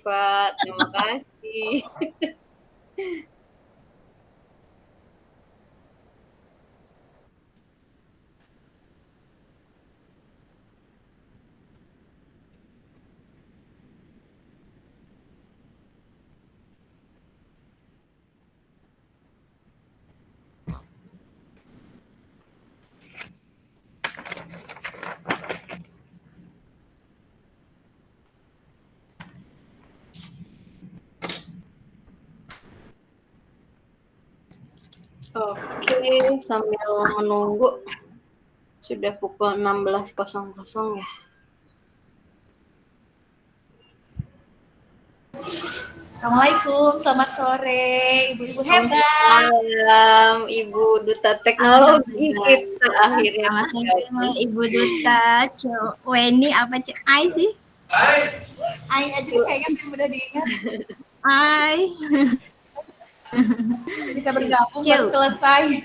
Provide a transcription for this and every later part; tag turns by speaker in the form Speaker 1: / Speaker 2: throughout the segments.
Speaker 1: Kak. Terima kasih. Oke, sambil menunggu, sudah pukul 16.00 ya.
Speaker 2: Assalamualaikum, selamat sore, ibu-ibu hebat.
Speaker 1: Malam, Ibu Duta Teknologi kita akhirnya.
Speaker 3: Selamat sore, Ibu Duta. Weni apa Cik Ai sih?
Speaker 2: Ai aja kayaknya belum udah diingat.
Speaker 3: Ai.
Speaker 2: Bisa bergabung baru selesai.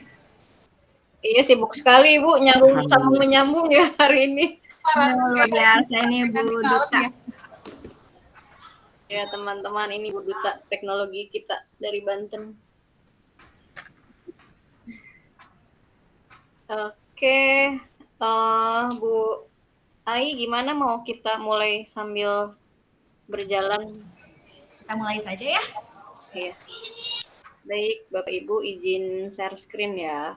Speaker 1: Iya, sibuk sekali Ibu, nyambung sama menyambung ya hari ini.
Speaker 3: Luar biasa ini Bu Duta.
Speaker 1: Ya teman-teman, ini Bu Duta Teknologi kita dari Banten. Oke, Bu Ai, gimana mau kita mulai sambil berjalan?
Speaker 2: Kita mulai saja ya.
Speaker 1: Iya. Baik, Bapak Ibu izin share screen ya.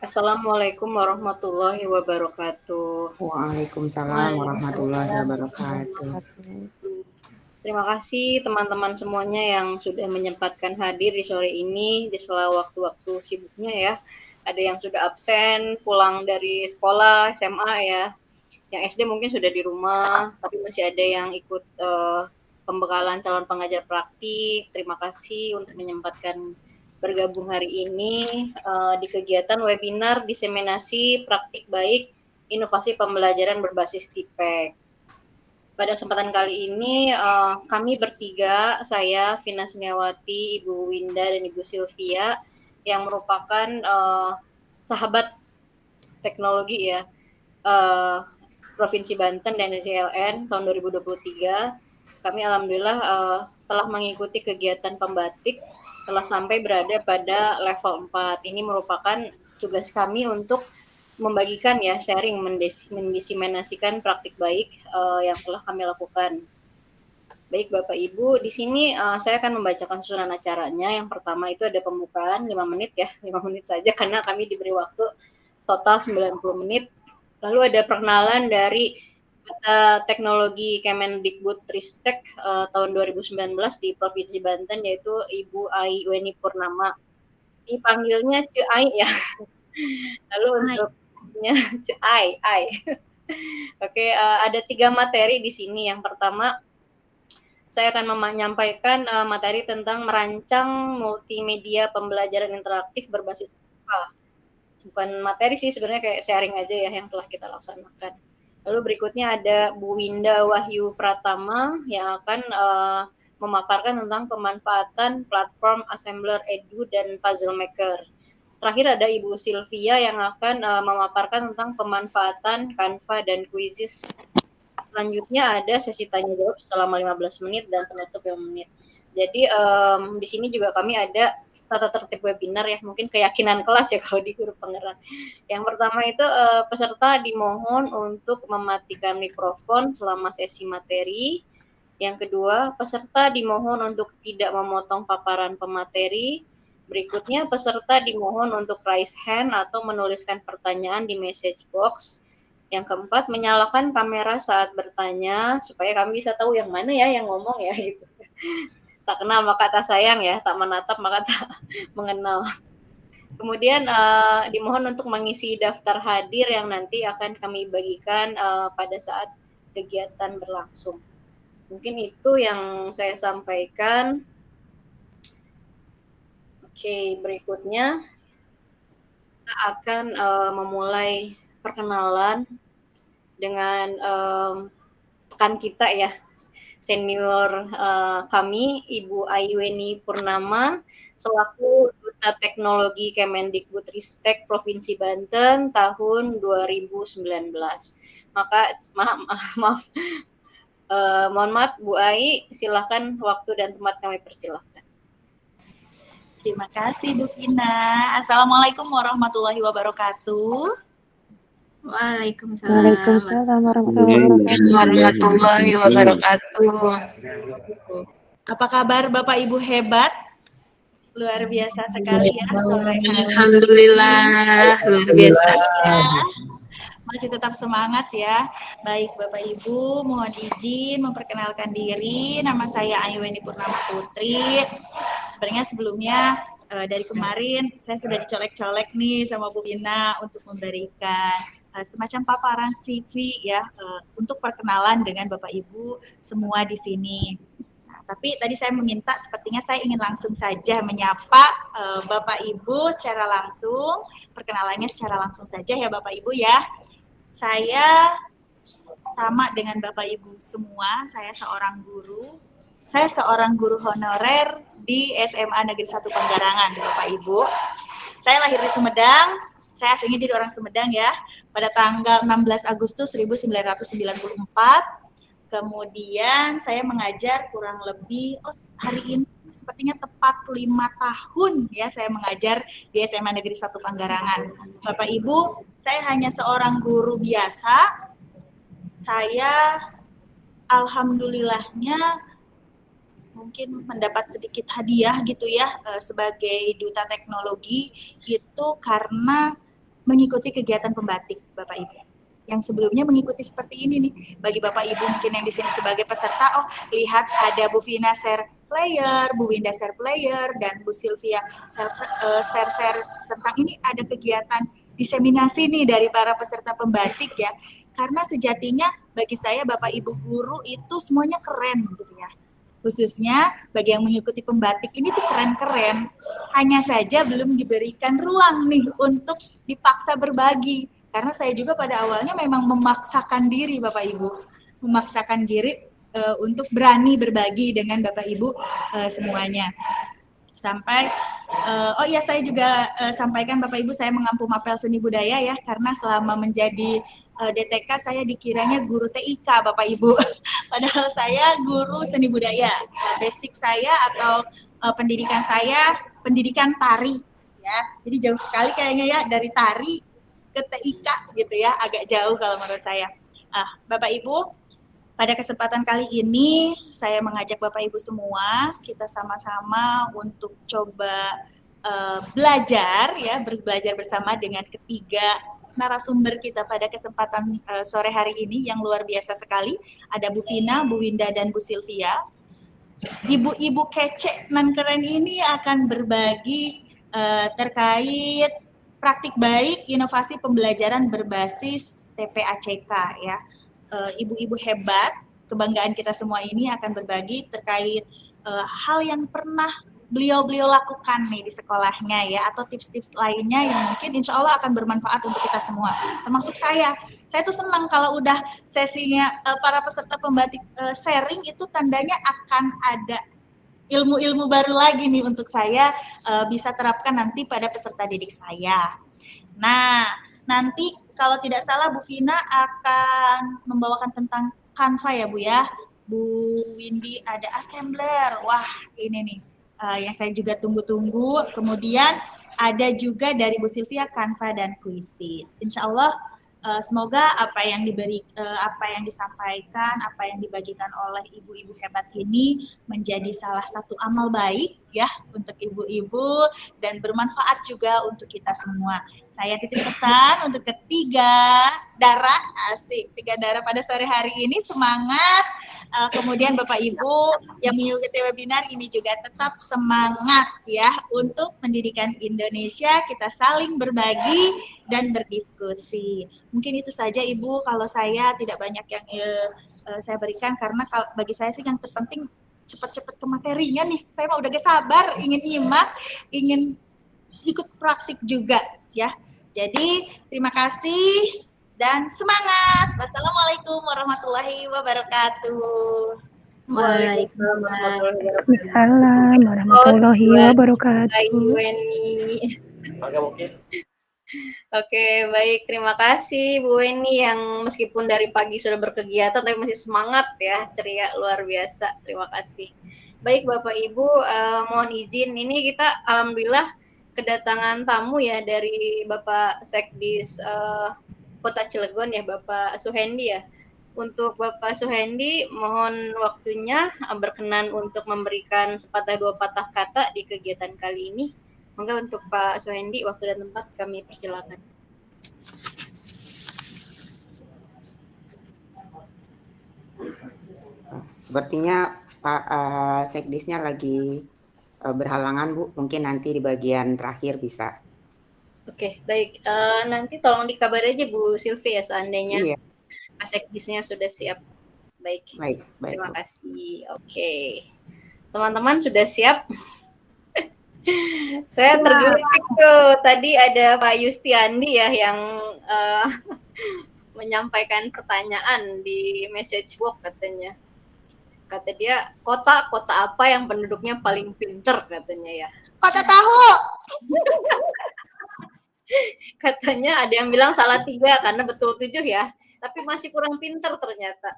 Speaker 1: Assalamualaikum warahmatullahi wabarakatuh.
Speaker 4: Waalaikumsalam warahmatullahi wabarakatuh.
Speaker 1: Terima kasih teman-teman semuanya yang sudah menyempatkan hadir di sore ini di sela waktu-waktu sibuknya ya. Ada yang sudah absen, pulang dari sekolah, SMA ya. Yang SD mungkin sudah di rumah, tapi masih ada yang ikut pembekalan calon pengajar praktik. Terima kasih untuk menyempatkan bergabung hari ini di kegiatan webinar diseminasi praktik baik inovasi pembelajaran berbasis TIPEK. Pada kesempatan kali ini kami bertiga, saya Vina Siniawati, Ibu Winda dan Ibu Sylvia yang merupakan sahabat teknologi ya Provinsi Banten dan SCLN tahun 2023. Kami alhamdulillah telah mengikuti kegiatan pembatik, telah sampai berada pada level 4. Ini merupakan tugas kami untuk membagikan ya, sharing, mendiseminasikan praktik baik yang telah kami lakukan. Baik Bapak Ibu, di sini saya akan membacakan susunan acaranya. Yang pertama itu ada pembukaan 5 menit ya, 5 menit saja karena kami diberi waktu total 90 menit. Lalu ada perkenalan dari teknologi Kemendikbudristek tahun 2019 di Provinsi Banten, yaitu Ibu Ai Weni Purnama. Dipanggilnya Cik Ai ya. Lalu untuk Cik Ai. Oke, ada 3 materi di sini. Yang pertama, saya akan menyampaikan materi tentang merancang multimedia pembelajaran interaktif berbasis bukan materi sih sebenarnya, kayak sharing aja ya yang telah kita laksanakan. Lalu berikutnya ada Bu Winda Wahyu Pratama yang akan memaparkan tentang pemanfaatan platform Assembler Edu dan Puzzle Maker. Terakhir ada Ibu Sylvia yang akan memaparkan tentang pemanfaatan Canva dan Quizzes. Selanjutnya ada sesi tanya jawab selama 15 menit dan penutup 5 menit. Jadi di sini juga kami ada tata tertib webinar ya, mungkin keyakinan kelas ya kalau di guru penggerak. Yang pertama itu peserta dimohon untuk mematikan mikrofon selama sesi materi. Yang kedua, peserta dimohon untuk tidak memotong paparan pemateri. Berikutnya, peserta dimohon untuk raise hand atau menuliskan pertanyaan di message box. Yang keempat, menyalakan kamera saat bertanya supaya kami bisa tahu yang mana ya yang ngomong ya gitu. Tak kenal maka tak sayang ya, tak menatap maka tak mengenal. Kemudian dimohon untuk mengisi daftar hadir yang nanti akan kami bagikan pada saat kegiatan berlangsung. Mungkin itu yang saya sampaikan. Oke, berikutnya kita akan memulai perkenalan dengan rekan kita ya, senior kami, Ibu Ayweni Purnama, selaku Duta Teknologi Kemendikbudristek Provinsi Banten tahun 2019. Maka maaf, mohon maaf Bu Ai, silakan waktu dan tempat kami persilahkan.
Speaker 2: Terima kasih Bu Vina. Assalamualaikum warahmatullahi wabarakatuh.
Speaker 3: Waalaikumsalam.
Speaker 5: Warahmatullahi wabarakatuh.
Speaker 2: Apa kabar Bapak Ibu hebat? Luar biasa sekali ya sore hari.
Speaker 5: Alhamdulillah, luar biasa.
Speaker 2: Masih tetap semangat ya. Baik Bapak Ibu, mohon izin memperkenalkan diri. Nama saya Ayweni Purnama Putri. Sebenarnya sebelumnya dari kemarin saya sudah dicolek-colek nih sama Bu Vina untuk memberikan semacam paparan CV ya untuk perkenalan dengan Bapak Ibu semua di sini. Nah, tapi tadi saya meminta sepertinya saya ingin langsung saja menyapa Bapak Ibu secara langsung, perkenalannya secara langsung saja ya Bapak Ibu ya. Saya sama dengan Bapak Ibu semua, saya seorang guru. Saya seorang guru honorer di SMA Negeri 1 Panggarangan, Bapak Ibu. Saya lahir di Sumedang, saya aslinya jadi orang Sumedang ya, pada tanggal 16 Agustus 1994. Kemudian saya mengajar kurang lebih, hari ini sepertinya tepat 5 tahun ya saya mengajar di SMA Negeri 1 Panggarangan. Bapak Ibu, saya hanya seorang guru biasa. Saya alhamdulillahnya mungkin mendapat sedikit hadiah gitu ya sebagai duta teknologi itu karena mengikuti kegiatan pembatik Bapak Ibu. Yang sebelumnya mengikuti seperti ini nih. Bagi Bapak Ibu mungkin yang di sini sebagai peserta, lihat ada Bu Vina share player, Bu Winda share player, dan Bu Sylvia share tentang ini ada kegiatan diseminasi nih dari para peserta pembatik ya. Karena sejatinya bagi saya Bapak Ibu guru itu semuanya keren gitu ya. Khususnya bagi yang mengikuti pembatik ini tuh keren-keren. Hanya saja belum diberikan ruang nih untuk dipaksa berbagi. Karena saya juga pada awalnya memang memaksakan diri Bapak Ibu. Memaksakan diri untuk berani berbagi dengan Bapak Ibu semuanya. Sampai, saya juga sampaikan Bapak Ibu saya mengampu mapel seni budaya ya. Karena selama menjadi DTK saya dikiranya guru TIK Bapak Ibu. Padahal saya guru seni budaya. Basic saya atau pendidikan saya pendidikan tari ya. Jadi jauh sekali kayaknya ya dari tari ke TIK gitu ya, agak jauh kalau menurut saya. Bapak Ibu, pada kesempatan kali ini saya mengajak Bapak Ibu semua kita sama-sama untuk coba belajar bersama dengan ketiga narasumber kita pada kesempatan sore hari ini yang luar biasa sekali. Ada Bu Vina, Bu Winda, dan Bu Sylvia. Ibu-ibu kece nan keren ini akan berbagi terkait praktik baik inovasi pembelajaran berbasis TPACK ya. Ibu-ibu hebat, kebanggaan kita semua ini akan berbagi terkait hal yang pernah beliau lakukan nih di sekolahnya ya, atau tips-tips lainnya yang mungkin insya Allah akan bermanfaat untuk kita semua, termasuk saya. Saya tuh senang kalau udah sesinya para peserta pembatik sharing itu tandanya akan ada ilmu-ilmu baru lagi nih untuk saya bisa terapkan nanti pada peserta didik saya. Nah, nanti kalau tidak salah Bu Vina akan membawakan tentang Canva ya Bu ya. Bu Windy ada assembler. Wah, ini nih yang saya juga tunggu-tunggu. Kemudian ada juga dari Bu Sylvia Canva dan Quizzes. Insya Allah semoga apa yang disampaikan, apa yang dibagikan oleh ibu-ibu hebat ini menjadi salah satu amal baik ya untuk ibu-ibu dan bermanfaat juga untuk kita semua. Saya titip pesan untuk ketiga darah pada sore hari ini, semangat. Kemudian Bapak Ibu yang mengikuti webinar ini juga tetap semangat ya untuk pendidikan Indonesia, kita saling berbagi dan berdiskusi. Mungkin itu saja Ibu, kalau saya tidak banyak yang saya berikan karena bagi saya sih yang terpenting cepat-cepat ke materinya nih. Saya mah udah gak sabar, ingin nyimak, ingin ikut praktik juga ya. Jadi terima kasih. dan semangat. Wassalamualaikum warahmatullahi wabarakatuh.
Speaker 1: Waalaikumsalam warahmatullahi wabarakatuh.
Speaker 6: Waalaikumsalam warahmatullahi wabarakatuh.
Speaker 1: Weni. Oke, baik. Terima kasih Bu Weni yang meskipun dari pagi sudah berkegiatan tapi masih semangat ya, ceria luar biasa. Terima kasih. Baik Bapak Ibu, mohon izin ini kita alhamdulillah kedatangan tamu ya dari Bapak Sekdis Kota Cilegon ya, Bapak Suhendi ya. Untuk Bapak Suhendi, mohon waktunya berkenan untuk memberikan sepatah dua patah kata di kegiatan kali ini. Monggo untuk Pak Suhendi, waktu dan tempat kami persilakan.
Speaker 4: Sepertinya Pak Sekdisnya lagi berhalangan Bu, mungkin nanti di bagian terakhir bisa.
Speaker 1: Oke, baik. Nanti tolong dikabari aja Bu Silvi ya seandainya
Speaker 4: Iya.
Speaker 1: Pak Sekdisnya sudah siap. Baik.
Speaker 4: Baik,
Speaker 1: Terima
Speaker 4: Bu.
Speaker 1: kasih. Oke. Teman-teman sudah siap? Saya tergelitik tuh. Tadi ada Pak Yustiandi ya yang menyampaikan pertanyaan di message box katanya. Kata dia, kota apa yang penduduknya paling pinter katanya ya.
Speaker 2: Kota tahu.
Speaker 1: Katanya ada yang bilang salah 3 karena betul 7 ya. Tapi masih kurang pinter ternyata.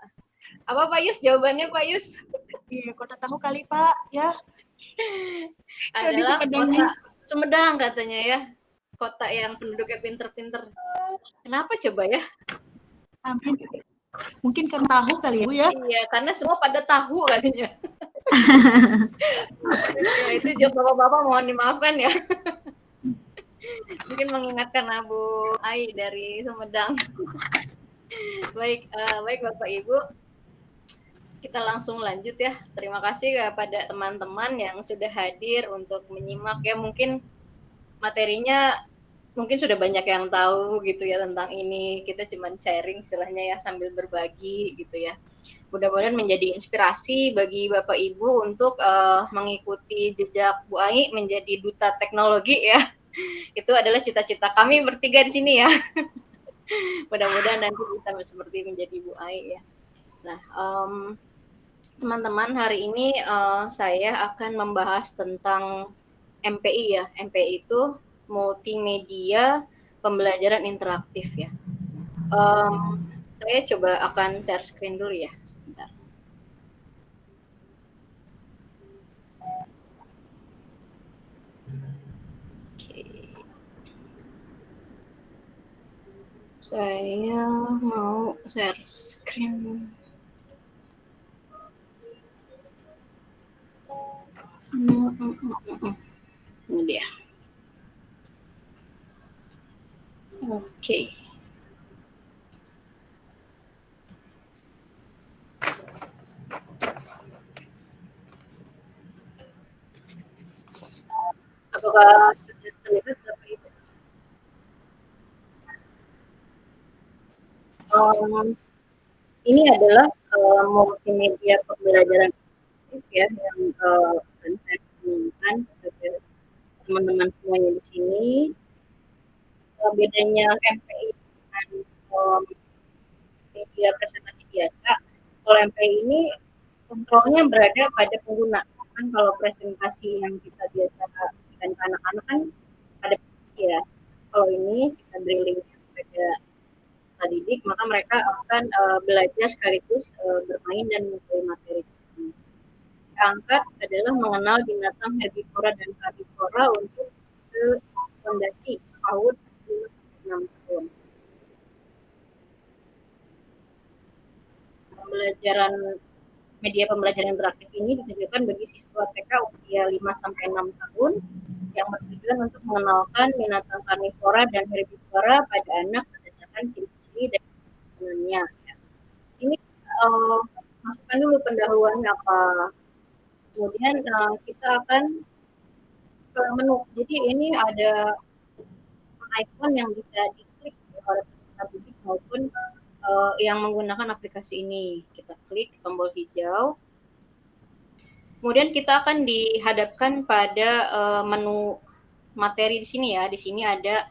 Speaker 1: Apa Pak Yus jawabannya Pak Yus?
Speaker 2: Iya, kota tahu kali Pak ya.
Speaker 1: Adalah kota Sumedang katanya ya. Kota yang penduduknya pinter-pinter. Kenapa coba ya?
Speaker 2: Amin. Mungkin karena tahu kali ya Bu ya.
Speaker 1: Iya, karena semua pada tahu katanya. Ya, itu jawab bapak-bapak mohon dimaafkan ya. Mungkin mengingatkan Abu Ai dari Sumedang. Baik Bapak Ibu. Kita langsung lanjut ya. Terima kasih kepada teman-teman yang sudah hadir untuk menyimak ya. Mungkin materinya mungkin sudah banyak yang tahu gitu ya tentang ini. Kita cuma sharing istilahnya ya sambil berbagi gitu ya. Mudah-mudahan menjadi inspirasi bagi Bapak Ibu untuk mengikuti jejak Bu Ai menjadi duta teknologi ya. Itu adalah cita-cita kami bertiga di sini ya. Mudah-mudahan nanti bisa seperti menjadi Bu Ai ya. Nah, teman-teman hari ini saya akan membahas tentang MPI ya. MPI itu multimedia pembelajaran interaktif ya. Saya coba akan share screen dulu ya, sebentar. Oke. Saya mau share screen. Ini dia. Oke. Apakah sudah terlihat Bapak Ibu? Ini adalah multimedia pembelajaran ya yang akan saya gunakan kepada teman-teman semuanya di sini. Bedanya MPI dengan media presentasi biasa, kalau MPI ini kontrolnya berada pada pengguna. Kan kalau presentasi yang kita biasa berikan ke anak-anak kan ada ya. Kalau ini kita beri link kepada peserta didik, maka mereka akan belajar sekaligus bermain dan mengetahui materi di sini. Angkat adalah mengenal binatang herbivora dan karnivora untuk fondasi PAUD 5-6 tahun. Media pembelajaran interaktif ini ditujukan bagi siswa TK usia 5-6 tahun yang bertujuan untuk mengenalkan binatang karnivora dan herbivora pada anak berdasarkan ciri-ciri dan keuntungannya. Ini masukkan dulu pendahuluan apa. Kemudian kita akan ke menu. Jadi ini ada icon yang bisa diklik oleh peserta didik maupun yang menggunakan aplikasi ini. Kita klik tombol hijau. Kemudian kita akan dihadapkan pada menu materi di sini ya. Di sini ada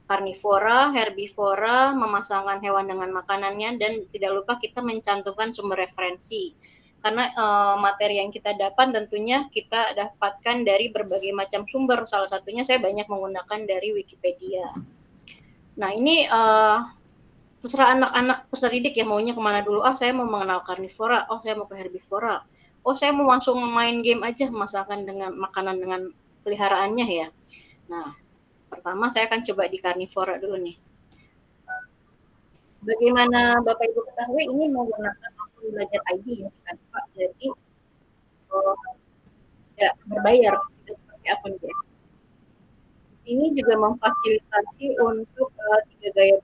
Speaker 1: karnivora, herbivora, memasangkan hewan dengan makanannya, dan tidak lupa kita mencantumkan sumber referensi. Karena materi yang kita dapat tentunya kita dapatkan dari berbagai macam sumber. Salah satunya saya banyak menggunakan dari Wikipedia. Nah, ini terserah anak-anak peserta didik ya maunya kemana dulu. Saya mau mengenal karnivora, saya mau ke herbivora. Saya mau langsung main game aja, masakan dengan makanan dengan peliharaannya ya. Nah, pertama saya akan coba di karnivora dulu nih. Bagaimana Bapak Ibu ketahui, ini menggunakan akun belajar ID ya kan Pak. Jadi tidak berbayar, tidak seperti akun biasa. Di sini juga memfasilitasi untuk 3 gaya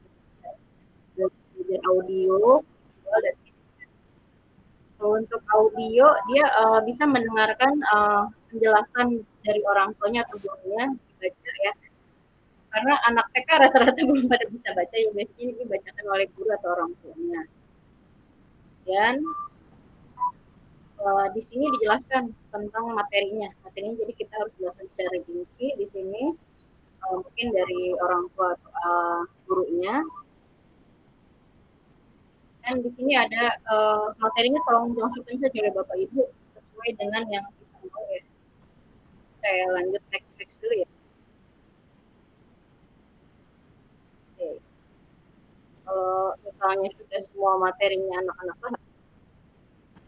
Speaker 1: belajar audio, visual, dan kinesthetik. Untuk audio dia bisa mendengarkan penjelasan dari orang tuanya atau gurunya dibaca ya. Karena anak TK rata-rata belum pada bisa baca, ya biasanya ini dibacakan oleh guru atau orang tuanya. Dan di sini dijelaskan tentang materinya. Jadi kita harus jelaskan secara rinci di sini, mungkin dari orang tua atau gurunya. Dan di sini ada materinya, tolong dimasukkan saja oleh Bapak Ibu sesuai dengan yang kita mau ya. Saya lanjut next dulu ya. Kalau misalnya sudah semua materinya anak-anak paham,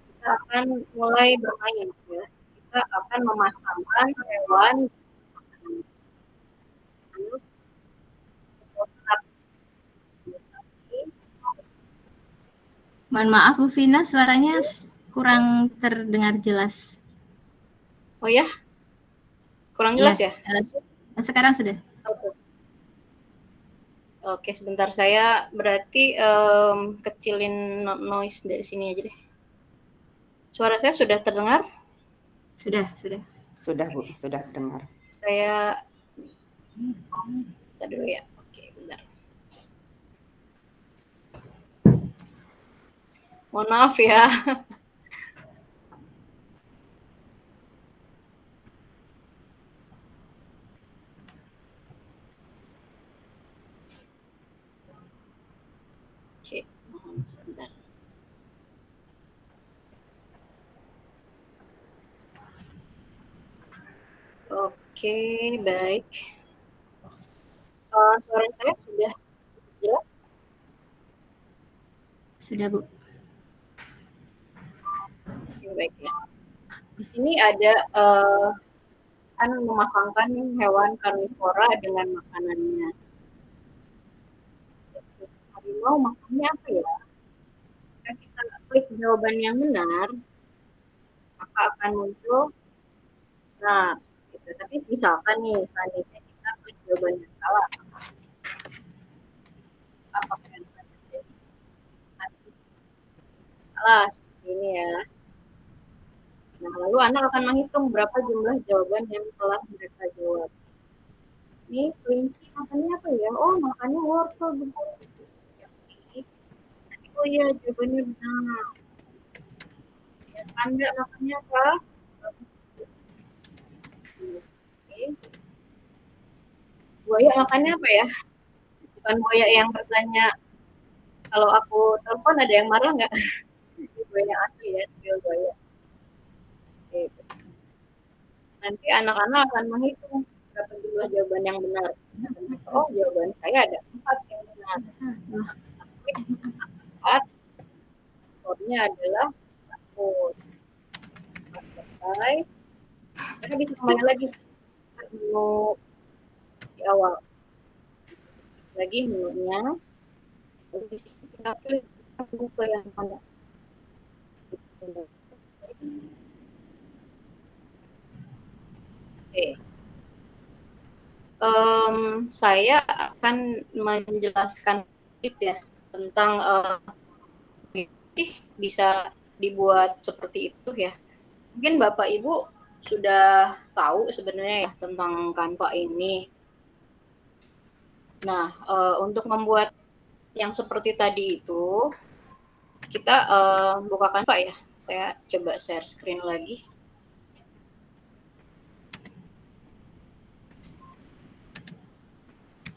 Speaker 1: kita akan mulai bermain ya. Kita akan memasangkan hewan
Speaker 3: Mohon maaf Bu Vina, suaranya kurang terdengar jelas.
Speaker 1: Oh ya? Kurang jelas ya?
Speaker 3: Sekarang sudah.
Speaker 1: Oke, sebentar, saya berarti kecilin noise dari sini aja deh. Suara saya sudah terdengar?
Speaker 3: Sudah.
Speaker 4: Sudah Bu, sudah dengar.
Speaker 1: Saya kita dulu ya. Oke, bentar. Mohon maaf ya. Oke, mohon sebentar. Oke, baik. Suara saya sudah jelas?
Speaker 3: Sudah Bu.
Speaker 1: Oke, baik ya. Di sini ada kan memasangkan hewan karnivora dengan makanannya. Harimau makannya apa ya? Jika kita klik jawaban yang benar, maka akan muncul. Nah, gitu. Tapi misalkan nih, seandainya kita klik jawaban yang salah, apa yang akan terjadi? Salah, seperti ini ya. Nah, lalu anak akan menghitung berapa jumlah jawaban yang telah mereka jawab. Ini kelinci makannya apa ya? Makannya wortel, betul. Oh iya, jawabannya benar. Ya, panda makannya apa? Oke. Buaya makannya apa ya? Bukan buaya yang bertanya, kalau aku telepon ada yang marah nggak? Buaya asli ya, real buaya. Oke. Nanti anak-anak akan menghitung berapa jumlah jawaban yang benar. Jawaban saya ada 4 yang benar. 4, skornya adalah 100. Selesai. Mereka bisa kembali lagi menu di awal. Lagi menunya. Di sini kita pilih buku yang mana. Oke. Saya akan menjelaskan ya tentang bisa dibuat seperti itu ya. Mungkin Bapak Ibu sudah tahu sebenarnya ya tentang Canva ini. Nah, untuk membuat yang seperti tadi itu, kita buka Canva ya. Saya coba share screen lagi.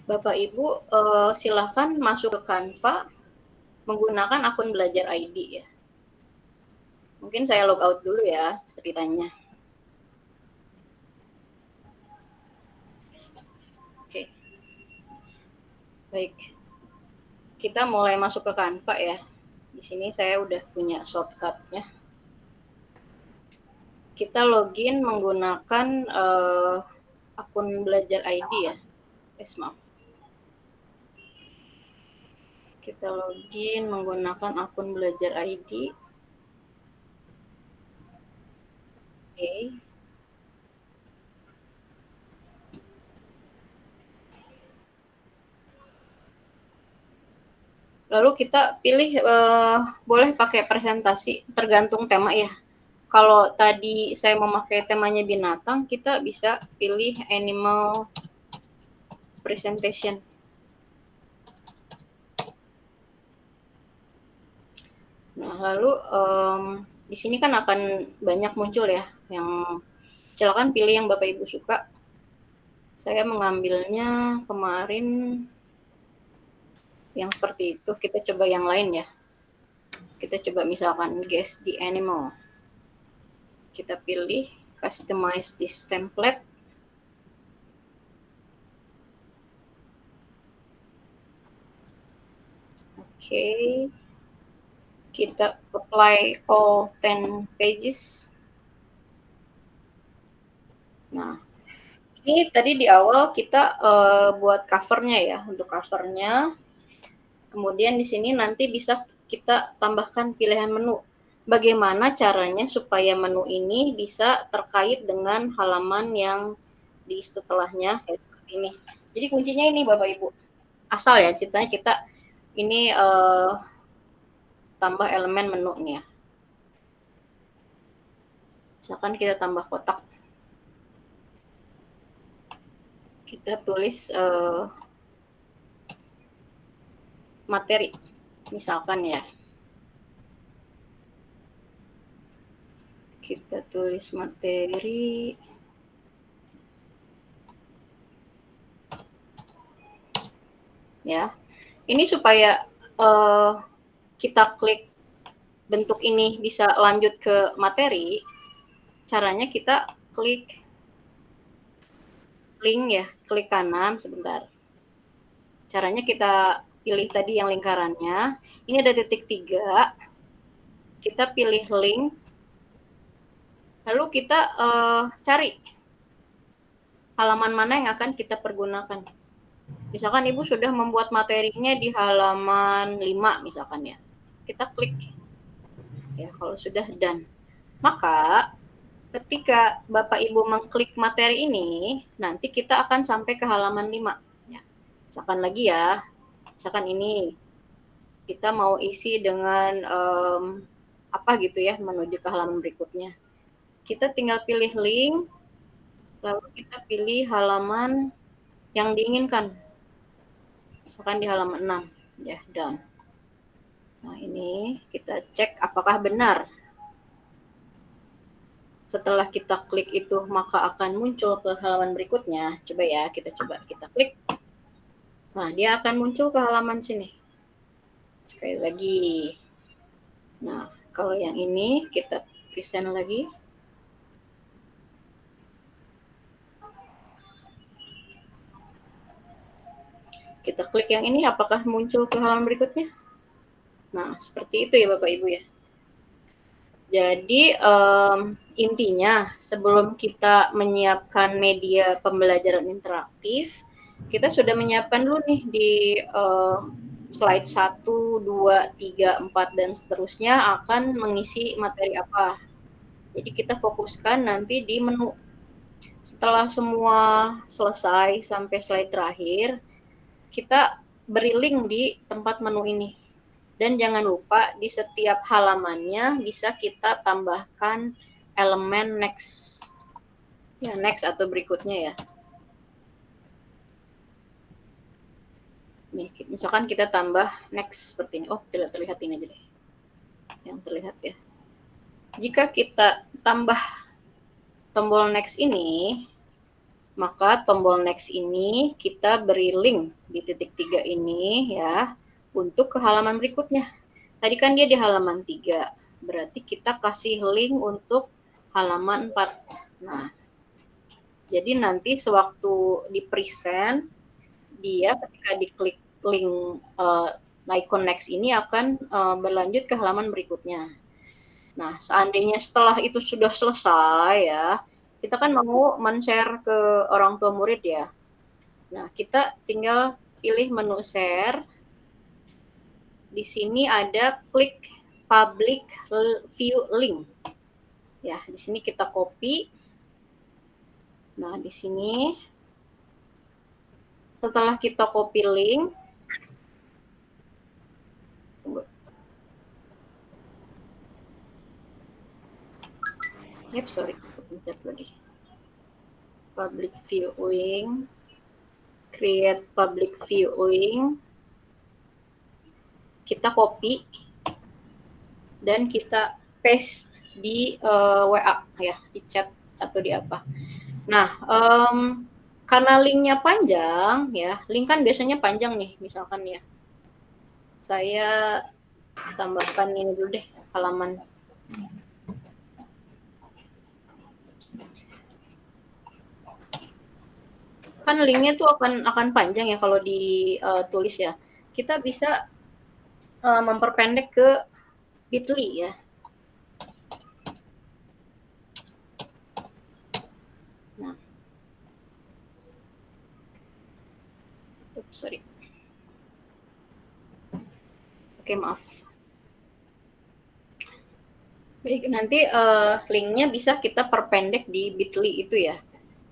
Speaker 1: Bapak Ibu silakan masuk ke Canva menggunakan akun belajar ID ya. Mungkin saya log out dulu ya ceritanya. Oke. Baik. Kita mulai masuk ke Canva ya. Di sini saya udah punya shortcut-nya. Kita login menggunakan akun belajar ID ya. Maaf. Kita login menggunakan akun belajar ID. Oke. Lalu kita pilih boleh pakai presentasi tergantung tema ya. Kalau tadi saya memakai temanya binatang, kita bisa pilih animal presentation. Nah, lalu di sini kan akan banyak muncul ya, yang silakan pilih yang Bapak Ibu suka. Saya mengambilnya kemarin yang seperti itu, kita coba yang lain ya. Kita coba misalkan guess the animal. Kita pilih customize this template. Oke. Kita apply all 10 pages. Nah, ini tadi di awal kita buat covernya ya. Untuk covernya, kemudian di sini nanti bisa kita tambahkan pilihan menu. Bagaimana caranya supaya menu ini bisa terkait dengan halaman yang di setelahnya kayak seperti ini. Jadi kuncinya ini Bapak Ibu. Asal ya ceritanya kita ini tambah elemen menu nih ya. Misalkan kita tambah kotak. Kita tulis materi misalkan ya. Kita tulis materi ya. Ini supaya kita klik bentuk ini bisa lanjut ke materi, caranya kita klik link ya, klik kanan sebentar. Caranya kita pilih tadi yang lingkarannya. Ini ada titik 3. Kita pilih link. Lalu kita cari halaman mana yang akan kita pergunakan. Misalkan Ibu sudah membuat materinya di halaman 5 misalkan ya. Kita klik. Ya, kalau sudah done. Maka ketika Bapak Ibu mengklik materi ini, nanti kita akan sampai ke halaman 5. Ya. Misalkan lagi ya, misalkan ini kita mau isi dengan apa gitu ya, menuju ke halaman berikutnya. Kita tinggal pilih link, lalu kita pilih halaman yang diinginkan. Misalkan di halaman 6, ya, done. Nah, ini kita cek apakah benar. Setelah kita klik itu, maka akan muncul ke halaman berikutnya. Coba ya, kita klik. Nah, dia akan muncul ke halaman sini. Sekali lagi. Nah, kalau yang ini kita present lagi. Kita klik yang ini, apakah muncul ke halaman berikutnya? Nah, seperti itu ya Bapak Ibu ya. Jadi intinya sebelum kita menyiapkan media pembelajaran interaktif, kita sudah menyiapkan dulu nih di slide 1, 2, 3, 4, dan seterusnya akan mengisi materi apa. Jadi kita fokuskan nanti di menu. Setelah semua selesai sampai slide terakhir, kita beri link di tempat menu ini. Dan jangan lupa di setiap halamannya bisa kita tambahkan elemen next. Ya, next atau berikutnya ya. Nih, misalkan kita tambah next seperti ini. Oh, tidak terlihat ini aja deh. Yang terlihat ya. Jika kita tambah tombol next ini, maka tombol next ini kita beri link di titik 3 ini ya untuk ke halaman berikutnya. Tadi kan dia di halaman 3, berarti kita kasih link untuk halaman 4. Nah, jadi nanti sewaktu di present, dia ketika diklik link icon next ini akan berlanjut ke halaman berikutnya. Nah, seandainya setelah itu sudah selesai ya, kita kan mau men-share ke orang tua murid ya. Nah, kita tinggal pilih menu share. Di sini ada klik public view link. Ya, di sini kita copy. Nah, di sini setelah kita copy link, tunggu. Yep, sorry, pencet lagi. Public viewing, create public viewing. Kita copy dan kita paste di WA ya, di chat atau di apa. Nah, karena linknya panjang ya, link kan biasanya panjang nih, misalkan ya. Saya tambahkan ini dulu deh, halaman. Kan linknya tuh akan panjang ya kalau ditulis ya. Kita bisa memperpendek ke bit.ly ya. Nah, sorry. Oke, maaf. Baik, nanti linknya bisa kita perpendek di bit.ly itu ya.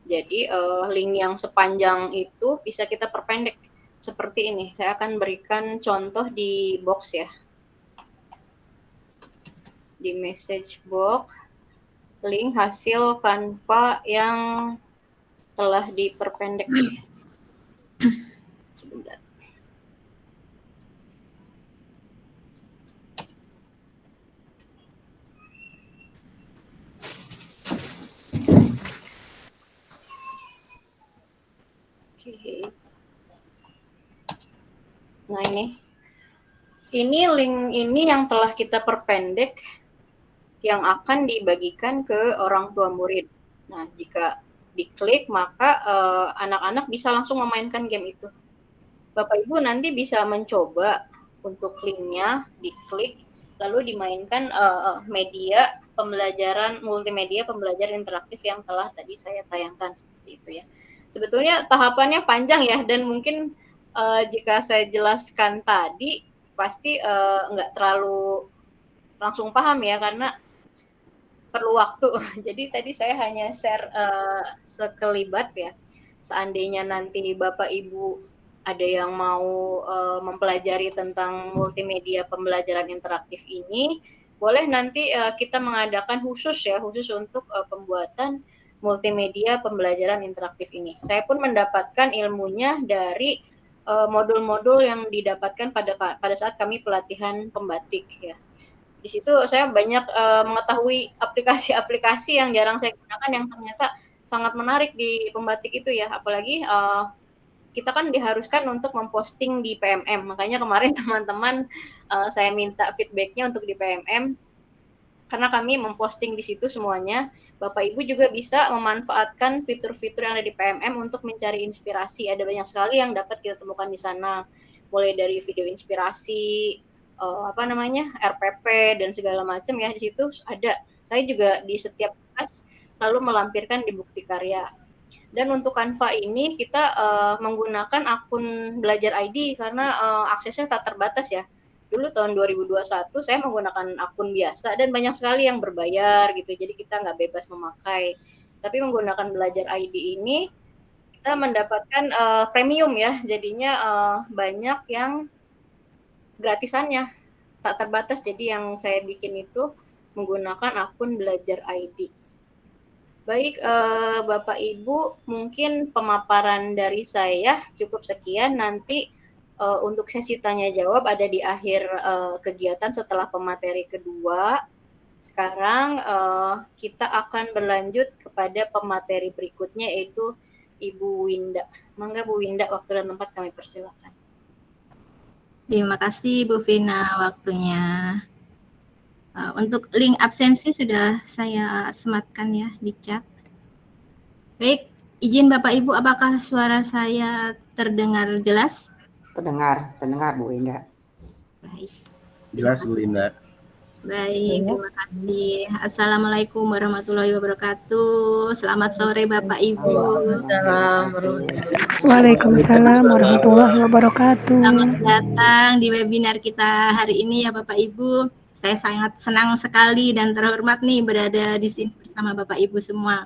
Speaker 1: Jadi link yang sepanjang itu bisa kita perpendek seperti ini. Saya akan berikan contoh di box ya. Di message box, link hasil Canva yang telah diperpendek. Sebentar. Oke. Nah, ini link ini yang telah kita perpendek yang akan dibagikan ke orang tua murid. Nah, jika diklik maka anak-anak bisa langsung memainkan game itu. Bapak Ibu nanti bisa mencoba untuk linknya diklik lalu dimainkan media pembelajaran multimedia pembelajaran interaktif yang telah tadi saya tayangkan seperti itu ya. Sebetulnya tahapannya panjang ya, dan mungkin jika saya jelaskan tadi pasti nggak terlalu langsung paham ya, karena perlu waktu. Jadi tadi saya hanya share sekelibat ya. Seandainya nanti Bapak Ibu ada yang mau mempelajari tentang multimedia pembelajaran interaktif ini, boleh nanti kita mengadakan khusus untuk pembuatan multimedia pembelajaran interaktif ini. Saya pun mendapatkan ilmunya dari modul-modul yang didapatkan pada saat kami pelatihan pembatik ya. Di situ saya banyak mengetahui aplikasi-aplikasi yang jarang saya gunakan yang ternyata sangat menarik di pembatik itu ya. Apalagi kita kan diharuskan untuk memposting di PMM. Makanya kemarin teman-teman saya minta feedbacknya untuk di PMM. Karena kami memposting di situ semuanya, Bapak Ibu juga bisa memanfaatkan fitur-fitur yang ada di PMM untuk mencari inspirasi. Ada banyak sekali yang dapat kita temukan di sana, mulai dari video inspirasi, RPP dan segala macam ya, di situ ada. Saya juga di setiap kelas selalu melampirkan di bukti karya. Dan untuk Canva ini kita menggunakan akun Belajar ID karena aksesnya tak terbatas ya. Dulu tahun 2021 saya menggunakan akun biasa dan banyak sekali yang berbayar gitu, jadi kita nggak bebas memakai. Tapi menggunakan Belajar ID ini kita mendapatkan premium ya, jadinya banyak yang gratisannya tak terbatas. Jadi yang saya bikin itu menggunakan akun Belajar ID. Baik Bapak Ibu, mungkin pemaparan dari saya cukup sekian. Nanti untuk sesi tanya jawab ada di akhir kegiatan setelah pemateri kedua. Sekarang kita akan berlanjut kepada pemateri berikutnya, yaitu Ibu Winda. Mangga Bu Winda, waktu dan tempat kami persilakan.
Speaker 3: Terima kasih Bu Vina waktunya. Untuk link absensi sudah saya sematkan ya di chat. Baik, izin Bapak Ibu, apakah suara saya terdengar jelas?
Speaker 4: Terdengar Bu Indah.
Speaker 3: Baik.
Speaker 7: Jelas Bu Indah.
Speaker 3: Baik, terima kasih. Assalamualaikum warahmatullahi wabarakatuh. Selamat sore Bapak Ibu.
Speaker 5: Waalaikumsalam
Speaker 6: Waalaikumsalam warahmatullahi wabarakatuh.
Speaker 3: Selamat datang di webinar kita hari ini ya Bapak Ibu. Saya sangat senang sekali dan terhormat nih berada di sini bersama Bapak Ibu semua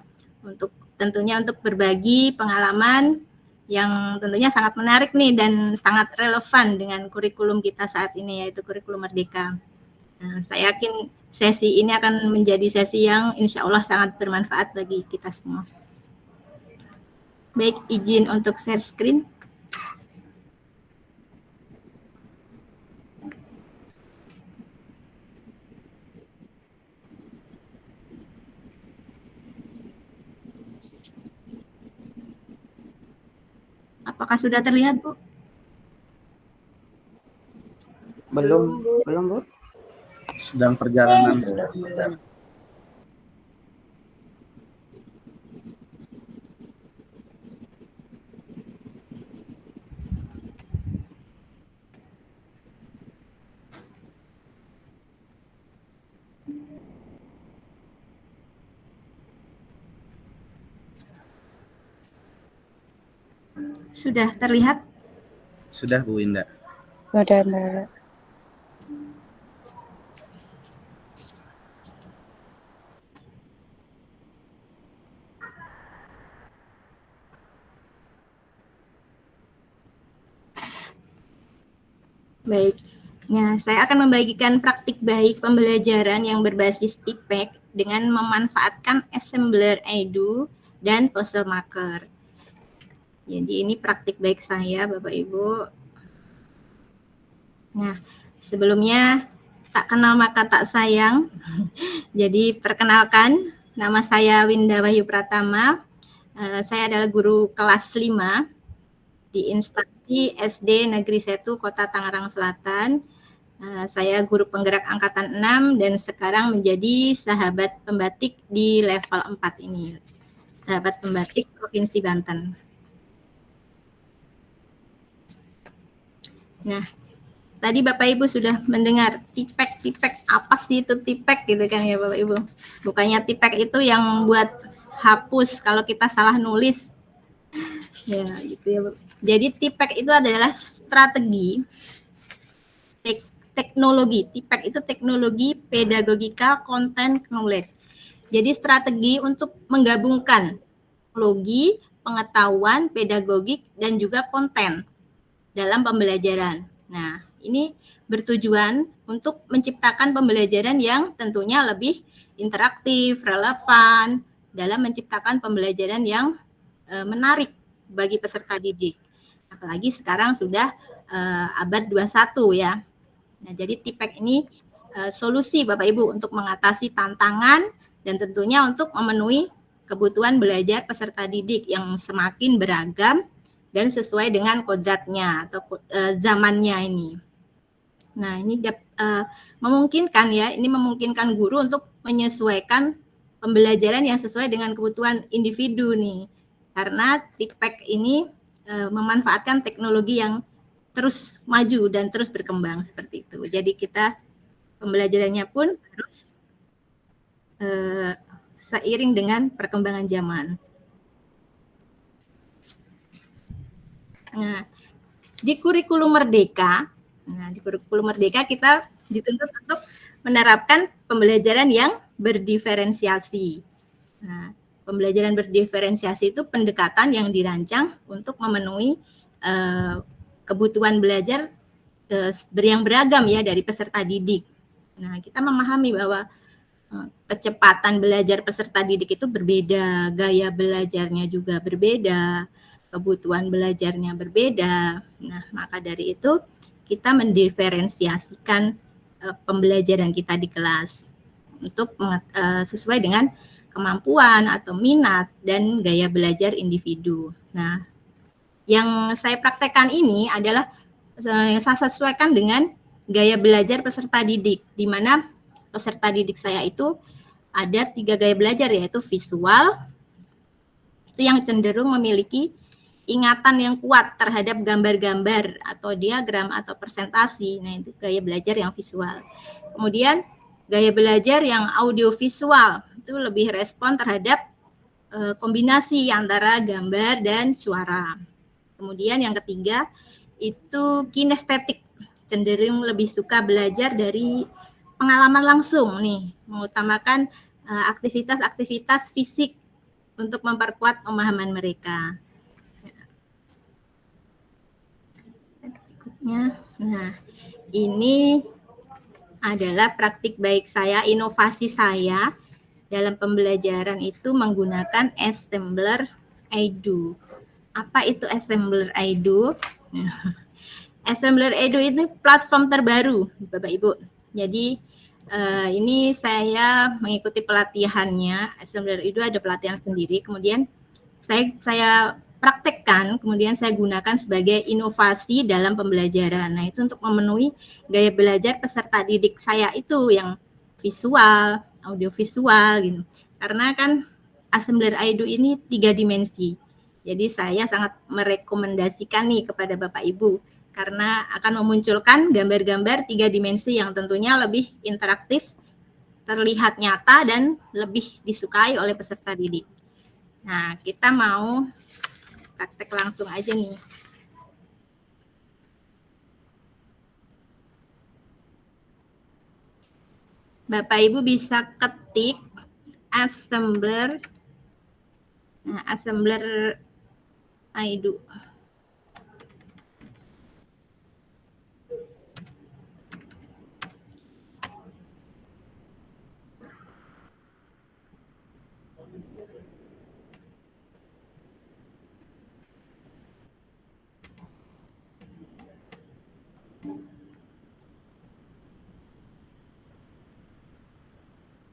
Speaker 3: tentunya untuk berbagi pengalaman yang tentunya sangat menarik nih dan sangat relevan dengan kurikulum kita saat ini, yaitu kurikulum Merdeka. Nah, saya yakin sesi ini akan menjadi sesi yang insya Allah sangat bermanfaat bagi kita semua. Baik, izin untuk share screen. Apakah sudah terlihat, Bu?
Speaker 4: Belum Bu.
Speaker 7: Sedang perjalanan.
Speaker 3: Sudah terlihat?
Speaker 7: Sudah Bu Indah.
Speaker 6: Sudah, Mbak.
Speaker 3: Baik. Nah, saya akan membagikan praktik baik pembelajaran yang berbasis TIPEC dengan memanfaatkan Assembler Edu dan Postal Marker. Jadi ini praktik baik saya, Bapak Ibu. Nah, sebelumnya tak kenal maka tak sayang. Jadi perkenalkan, nama saya Winda Wahyu Pratama. Saya adalah guru kelas 5 di instansi SD Negeri 1 Kota Tangerang Selatan. Saya guru penggerak angkatan 6 dan sekarang menjadi sahabat pembatik di level 4 ini. Sahabat pembatik Provinsi Banten. Nah, tadi Bapak Ibu sudah mendengar TIPEC apa sih itu TIPEC gitu kan ya Bapak Ibu. Bukannya TIPEC itu yang buat hapus kalau kita salah nulis. Ya, gitu ya. Jadi TIPEC itu adalah strategi teknologi. TIPEC itu teknologi pedagogika content knowledge. Jadi strategi untuk menggabungkan teknologi, pengetahuan, pedagogik dan juga konten dalam pembelajaran. Nah, ini bertujuan untuk menciptakan pembelajaran yang tentunya lebih interaktif, relevan dalam menciptakan pembelajaran yang menarik bagi peserta didik. Apalagi sekarang sudah abad 21 ya. Nah, jadi TIPEC ini solusi Bapak Ibu untuk mengatasi tantangan dan tentunya untuk memenuhi kebutuhan belajar peserta didik yang semakin beragam dan sesuai dengan kodratnya atau zamannya ini. Nah, ini memungkinkan ya, ini memungkinkan guru untuk menyesuaikan pembelajaran yang sesuai dengan kebutuhan individu nih. Karena TIPEC ini memanfaatkan teknologi yang terus maju dan terus berkembang seperti itu. Jadi kita pembelajarannya pun harus seiring dengan perkembangan zaman. Nah, di kurikulum Merdeka, kita dituntut untuk menerapkan pembelajaran yang berdiferensiasi. Nah, pembelajaran berdiferensiasi itu pendekatan yang dirancang untuk memenuhi kebutuhan belajar yang beragam ya dari peserta didik. Nah, kita memahami bahwa kecepatan belajar peserta didik itu berbeda, gaya belajarnya juga berbeda, kebutuhan belajarnya berbeda. Nah, maka dari itu kita mendiferensiasikan pembelajaran kita di kelas untuk sesuai dengan kemampuan atau minat, dan gaya belajar individu. Nah, yang saya praktekkan ini adalah saya sesuaikan dengan gaya belajar peserta didik, di mana peserta didik saya itu ada 3 gaya belajar, yaitu visual, itu yang cenderung memiliki ingatan yang kuat terhadap gambar-gambar atau diagram atau presentasi. Nah, itu gaya belajar yang visual. Kemudian gaya belajar yang audiovisual itu lebih respon terhadap kombinasi antara gambar dan suara. Kemudian yang ketiga itu kinestetik, cenderung lebih suka belajar dari pengalaman langsung nih, mengutamakan aktivitas-aktivitas fisik untuk memperkuat pemahaman mereka. Berikutnya, nah ini adalah praktik baik saya, inovasi saya dalam pembelajaran itu menggunakan Assembler Edu. Apa itu Assembler Edu? Assembler Edu itu platform terbaru, Bapak Ibu. Jadi ini saya mengikuti pelatihannya. Assembler Edu ada pelatihan sendiri, kemudian saya praktekkan, kemudian saya gunakan sebagai inovasi dalam pembelajaran. Nah, itu untuk memenuhi gaya belajar peserta didik saya itu yang visual, audiovisual gitu. Karena kan Assembler Edu ini 3 dimensi. Jadi saya sangat merekomendasikan nih kepada Bapak Ibu karena akan memunculkan gambar-gambar 3 dimensi yang tentunya lebih interaktif, terlihat nyata dan lebih disukai oleh peserta didik. Nah, kita mau praktek langsung aja nih. Bapak Ibu bisa ketik Assembler, nah, Assembler Edu.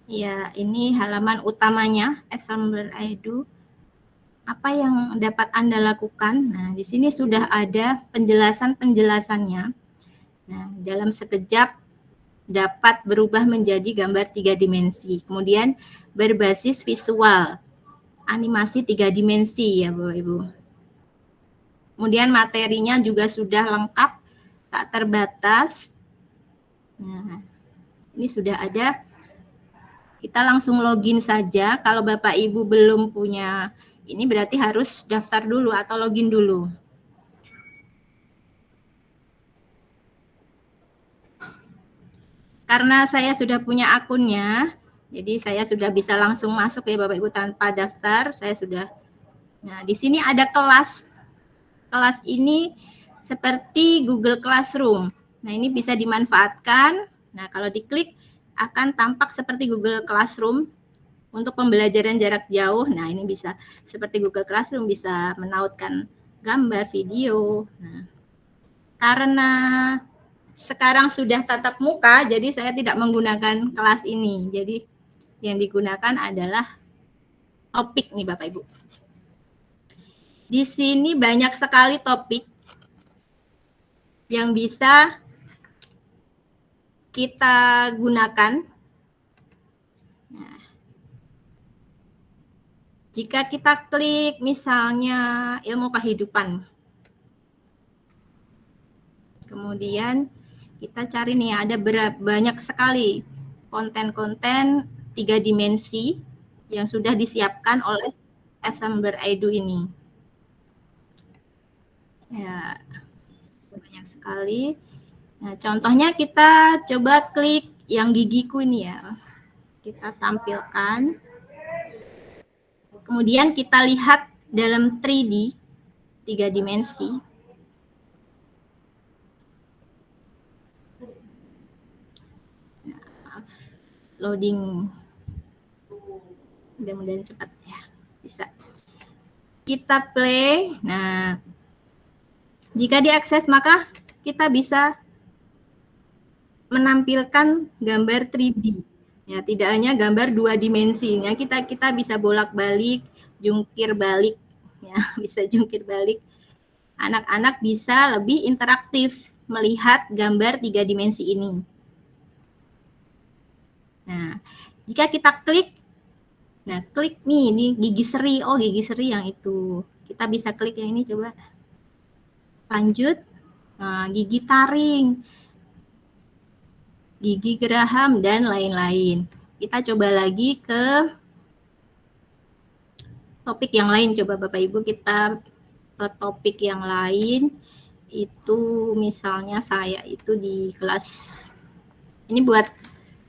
Speaker 3: Ya, ini halaman utamanya Assembler Edu. Apa yang dapat Anda lakukan? Nah, di sini sudah ada penjelasan-penjelasannya. Nah, dalam sekejap dapat berubah menjadi gambar 3 dimensi. Kemudian berbasis visual, animasi 3 dimensi ya Bapak Ibu. Kemudian materinya juga sudah lengkap, tak terbatas. Nah, ini sudah ada. Kita langsung login saja. Kalau Bapak Ibu belum punya, ini berarti harus daftar dulu atau login dulu. Karena saya sudah punya akunnya, jadi saya sudah bisa langsung masuk ya Bapak Ibu tanpa daftar. Saya sudah. Nah, di sini ada kelas. Kelas ini seperti Google Classroom. Nah, ini bisa dimanfaatkan. Nah, kalau diklik akan tampak seperti Google Classroom untuk pembelajaran jarak jauh. Nah, ini bisa seperti Google Classroom, bisa menautkan gambar, video. Nah, karena sekarang sudah tatap muka, jadi saya tidak menggunakan kelas ini. Jadi yang digunakan adalah topik nih Bapak Ibu. Di sini banyak sekali topik yang bisa kita gunakan. Nah, jika kita klik misalnya ilmu kehidupan, kemudian kita cari nih ada banyak sekali konten-konten 3 dimensi yang sudah disiapkan oleh Assembler Edu ini. Ya, banyak sekali. Nah, contohnya kita coba klik yang gigiku ini ya. Kita tampilkan. Kemudian kita lihat dalam 3D, 3 dimensi. Nah, loading. Mudah-mudahan cepat ya. Bisa. Kita play. Nah, jika diakses maka kita bisa menampilkan gambar 3D. Ya, tidak hanya gambar 2 dimensinya, kita bisa bolak-balik, jungkir balik, ya, bisa jungkir balik. Anak-anak bisa lebih interaktif melihat gambar 3 dimensi ini. Nah, jika kita klik, nah klik nih, ini gigi seri, oh gigi seri yang itu. Kita bisa klik yang ini coba. Lanjut, nah, gigi taring, gigi geraham, dan lain-lain. Kita coba lagi ke topik yang lain, coba Bapak Ibu kita ke topik yang lain. Itu misalnya saya itu di kelas, ini buat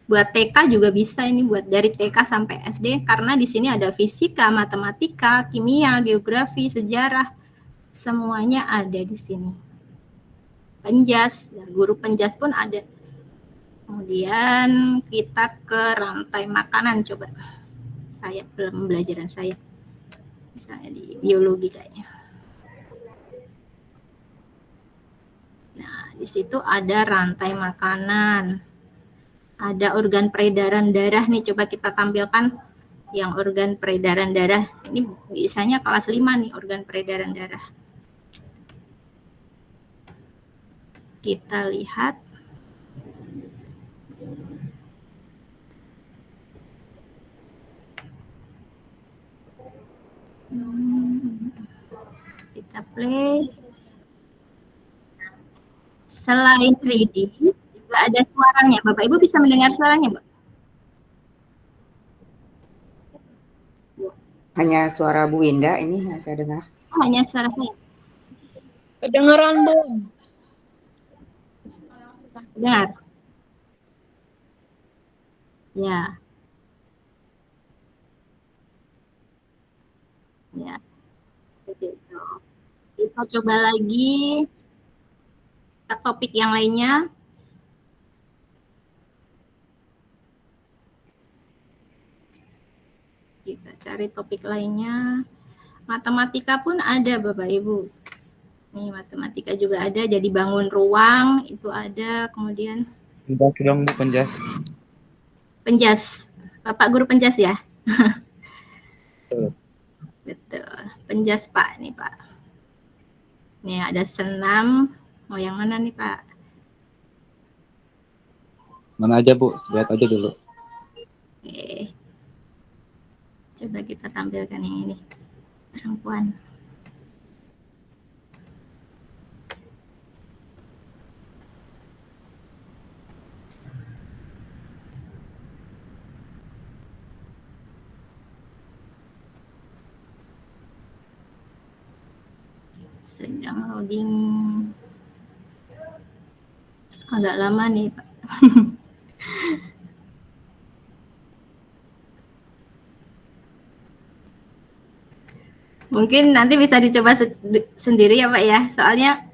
Speaker 3: TK juga bisa, ini buat dari TK sampai SD, karena di sini ada fisika, matematika, kimia, geografi, sejarah, semuanya ada di sini. Penjas, ya, guru penjas pun ada. Kemudian kita ke rantai makanan, coba. Saya pembelajaran saya, misalnya di biologi kayaknya. Nah, di situ ada rantai makanan. Ada organ peredaran darah nih, coba kita tampilkan yang organ peredaran darah. Ini biasanya kelas 5 nih, organ peredaran darah. Kita lihat. Kita play. Selain 3D, juga ada suaranya. Bapak Ibu bisa mendengar suaranya, Mbak?
Speaker 4: Hanya suara Bu Winda ini yang saya dengar.
Speaker 3: Oh, hanya suara saya.
Speaker 5: Kedengeran, Bu.
Speaker 3: Dengar. Ya. Ya. Begitu. Kita coba lagi ke topik yang lainnya. Kita cari topik lainnya. Matematika pun ada, Bapak Ibu. Nih, matematika juga ada, jadi bangun ruang, itu ada, kemudian
Speaker 8: Penjas dong, Bu, penjas.
Speaker 3: penjas. Bapak guru penjas ya?
Speaker 8: Betul.
Speaker 3: Betul. Penjas, Pak, nih, Pak. Nih, ada senam. Mau yang mana nih, Pak?
Speaker 8: Mana aja, Bu? Lihat aja dulu.
Speaker 3: Oke. Coba kita tampilkan yang ini. Perempuan. Sedang loading. Agak lama nih, Pak. Mungkin nanti bisa dicoba sendiri ya, Pak ya. Soalnya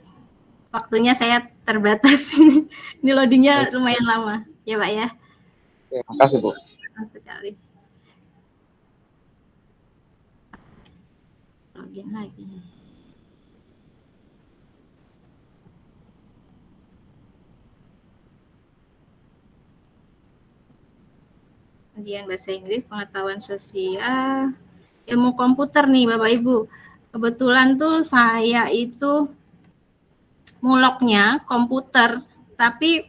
Speaker 3: waktunya saya terbatas. Ini loadingnya lumayan lama. Ya, Pak ya.
Speaker 8: Terima kasih, Bu.
Speaker 3: Sekali. Login lagi. Kemudian bahasa Inggris, pengetahuan sosial, ilmu komputer nih Bapak Ibu. Kebetulan tuh saya itu muloknya komputer, tapi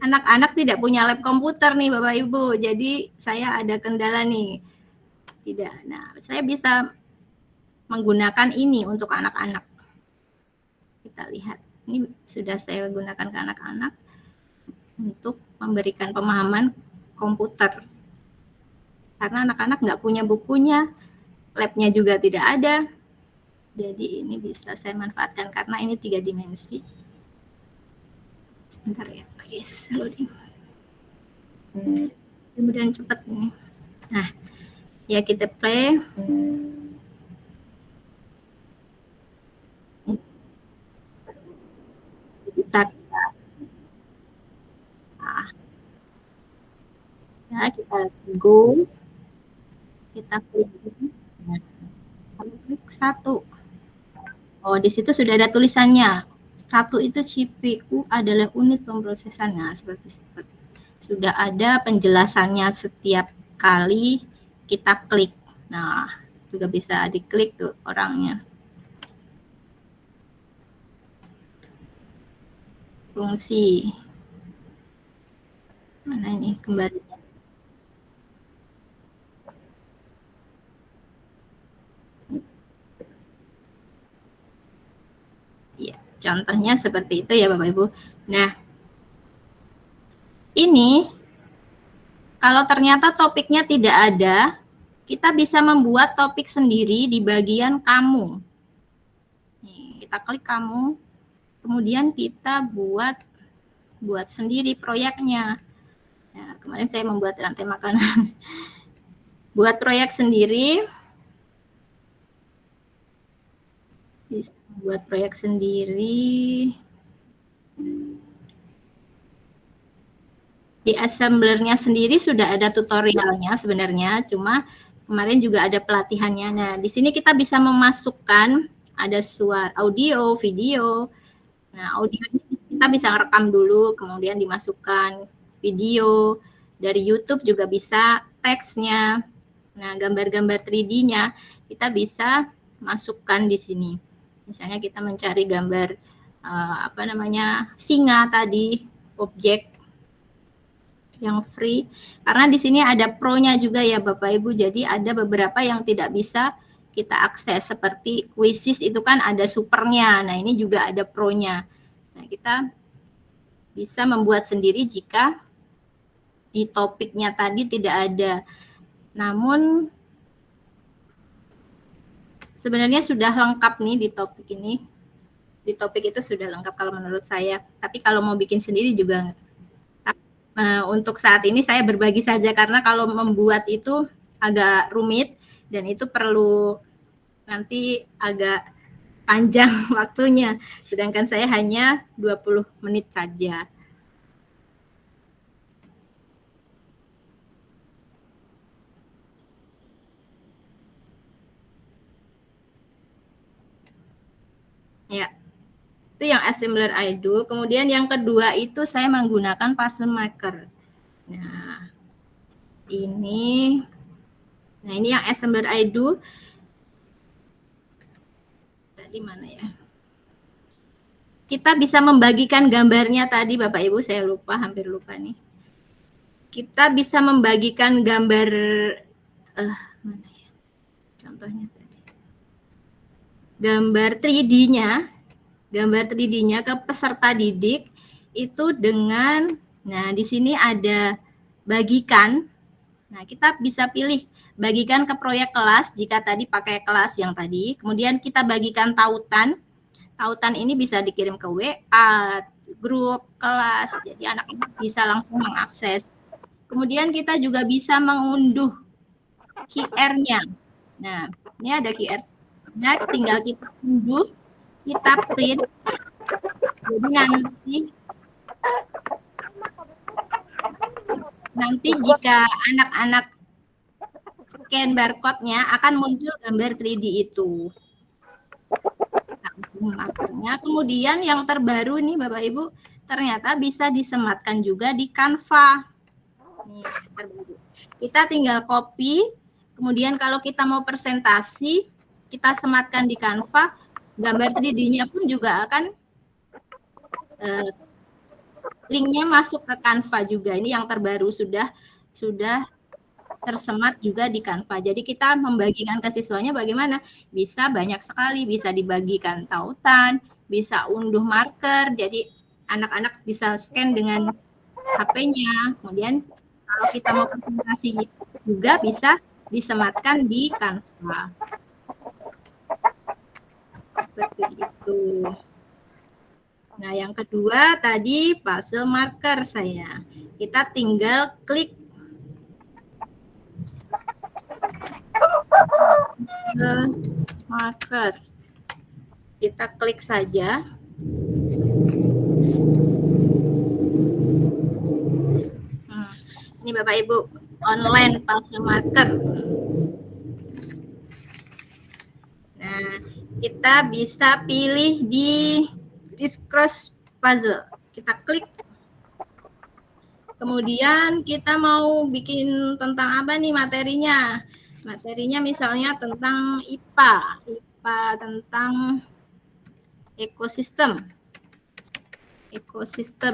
Speaker 3: anak-anak tidak punya lab komputer nih Bapak Ibu. Jadi saya ada kendala nih. Tidak. Nah, saya bisa menggunakan ini untuk anak-anak. Kita lihat. Ini sudah saya gunakan ke anak-anak untuk memberikan pemahaman komputer. Karena anak-anak nggak punya bukunya, labnya juga tidak ada. Jadi ini bisa saya manfaatkan karena ini 3 dimensi. Sebentar ya, guys, loading. Kemudian cepat nih. Nah, ya kita play. Bisa kita, nah, ya kita go, kita klik, nah, klik 1. Oh, di situ sudah ada tulisannya. 1 itu CPU adalah unit pemrosesan. Nah, seperti Sudah ada penjelasannya setiap kali kita klik. Nah, juga bisa diklik tuh orangnya. Fungsi. Mana ini kembali? Ya, contohnya seperti itu ya Bapak Ibu. Nah, ini kalau ternyata topiknya tidak ada, kita bisa membuat topik sendiri di bagian kamu. Nih, kita klik kamu, kemudian kita buat sendiri proyeknya. Nah, kemarin saya membuat rantai makanan. Buat proyek sendiri. Bisa buat proyek sendiri. Di assemblernya sendiri sudah ada tutorialnya sebenarnya, cuma kemarin juga ada pelatihannya. Nah, di sini kita bisa memasukkan ada suara, audio, video. Nah, audio ini kita bisa rekam dulu, kemudian dimasukkan video. Dari YouTube juga bisa teksnya. Nah, gambar-gambar 3D-nya kita bisa masukkan di sini. Misalnya kita mencari gambar singa tadi, objek yang free, karena di sini ada pro-nya juga ya Bapak Ibu, jadi ada beberapa yang tidak bisa kita akses, seperti Quizzes itu kan ada supernya, nah ini juga ada pro-nya. Nah, kita bisa membuat sendiri jika di topiknya tadi tidak ada. Namun sebenarnya sudah lengkap nih di topik ini. Di topik itu sudah lengkap kalau menurut saya, tapi kalau mau bikin sendiri juga untuk saat ini saya berbagi saja, karena kalau membuat itu agak rumit dan itu perlu nanti agak panjang waktunya, sedangkan saya hanya 20 menit saja. Ya, itu yang assembler I do. Kemudian yang kedua itu saya menggunakan puzzle maker. Nah, ini yang assembler I do. Tadi mana ya? Kita bisa membagikan gambarnya tadi Bapak Ibu, saya lupa, hampir lupa nih. Kita bisa membagikan gambar mana ya? Contohnya tadi. Gambar 3D-nya ke peserta didik itu dengan, nah di sini ada bagikan. Nah, kita bisa pilih bagikan ke proyek kelas jika tadi pakai kelas yang tadi. Kemudian kita bagikan tautan. Tautan ini bisa dikirim ke WA, grup kelas. Jadi anak-anak bisa langsung mengakses. Kemudian kita juga bisa mengunduh QR-nya. Nah, ini ada QR-nya, tinggal kita unduh, kita print. Jadi nanti jika anak-anak scan barcode-nya akan muncul gambar 3D itu. Nah, kemudian yang terbaru nih Bapak Ibu, ternyata bisa disematkan juga di Canva. Nih, terbaru. Kita tinggal copy, kemudian kalau kita mau presentasi, kita sematkan di Canva, gambar 3D-nya pun juga akan linknya masuk ke Canva juga. Ini yang terbaru sudah tersemat juga di Canva. Jadi kita membagikan ke siswanya bagaimana? Bisa banyak sekali, bisa dibagikan tautan, bisa unduh marker. Jadi anak-anak bisa scan dengan HP-nya. Kemudian kalau kita mau presentasi juga bisa disematkan di Canva. Seperti itu. Nah, yang kedua tadi puzzle marker saya. Kita tinggal klik marker. Kita klik saja. Ini Bapak Ibu, online puzzle marker. Nah, kita bisa pilih di Discourse Puzzle. Kita klik. Kemudian kita mau bikin tentang apa nih materinya? Materinya misalnya tentang IPA tentang ekosistem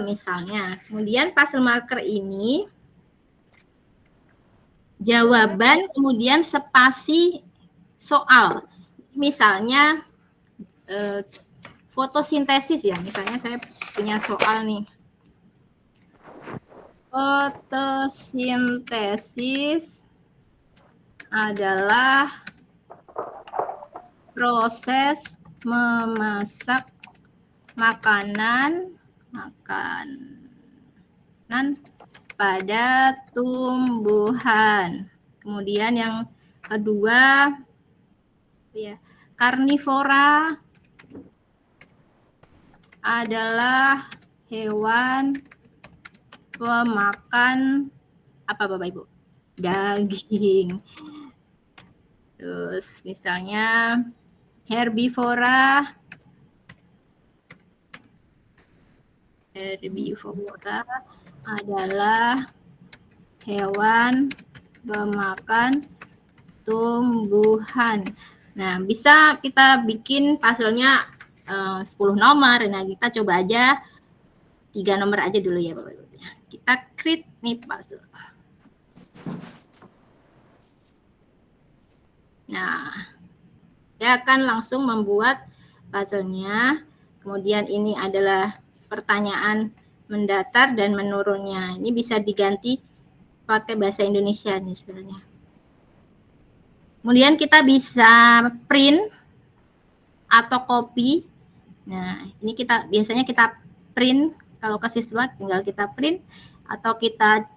Speaker 3: misalnya. Kemudian puzzle marker ini jawaban kemudian spasi soal. Misalnya fotosintesis ya, misalnya saya punya soal nih. Fotosintesis adalah proses memasak makanan pada tumbuhan. Kemudian yang kedua ya, karnivora adalah hewan pemakan apa Bapak Ibu? Daging. Terus misalnya herbivora adalah hewan pemakan tumbuhan. Nah, bisa kita bikin puzzle-nya 10 nomor. Nah, kita coba aja 3 nomor aja dulu ya Bapak Ibu. Kita create nih puzzle. Nah, saya akan langsung membuat puzzle-nya. Kemudian ini adalah pertanyaan mendatar dan menurunnya. Ini bisa diganti pakai bahasa Indonesia nih sebenarnya. Kemudian kita bisa print atau copy. Nah, ini biasanya kita print. Kalau ke siswa tinggal kita print atau kita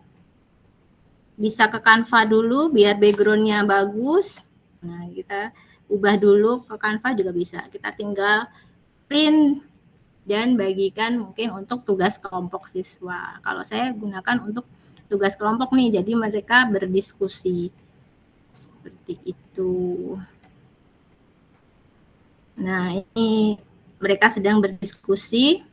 Speaker 3: bisa ke Canva dulu biar background-nya bagus. Nah, kita ubah dulu ke Canva juga bisa. Kita tinggal print dan bagikan mungkin untuk tugas kelompok siswa. Kalau saya gunakan untuk tugas kelompok nih, jadi mereka berdiskusi. Seperti itu. Nah, ini mereka sedang berdiskusi.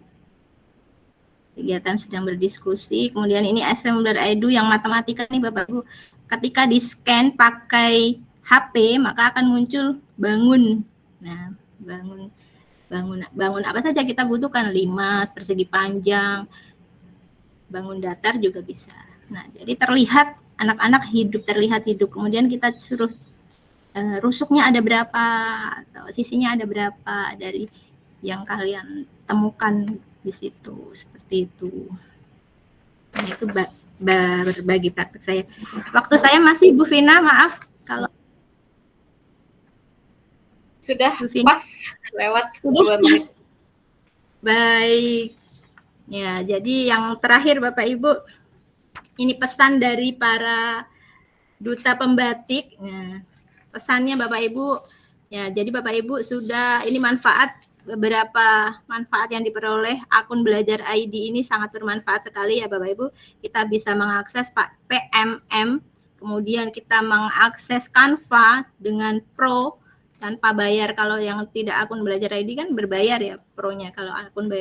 Speaker 3: Kegiatan sedang berdiskusi. Kemudian ini assembler edu yang matematika nih Bapak Ibu. Ketika di-scan pakai HP, maka akan muncul bangun. Nah, bangun apa saja kita butuhkan, 5 persegi panjang, bangun datar juga bisa. Nah, jadi terlihat anak-anak terlihat hidup. Kemudian kita suruh rusuknya ada berapa atau sisinya ada berapa dari yang kalian temukan di situ, seperti itu. Nah, itu berbagi praktek saya. Waktu saya masih Bu Vina, maaf kalau
Speaker 1: sudah pas lewat 2 menit.
Speaker 3: Baik. Ya, jadi yang terakhir Bapak Ibu, ini pesan dari para duta pembatik. Nah, pesannya Bapak Ibu, ya jadi Bapak Ibu sudah ini beberapa manfaat yang diperoleh akun Belajar ID ini sangat bermanfaat sekali ya Bapak Ibu. Kita bisa mengakses PMM, kemudian kita mengakses Canva dengan Pro tanpa bayar. Kalau yang tidak akun Belajar ID kan berbayar ya Pro-nya. Kalau akun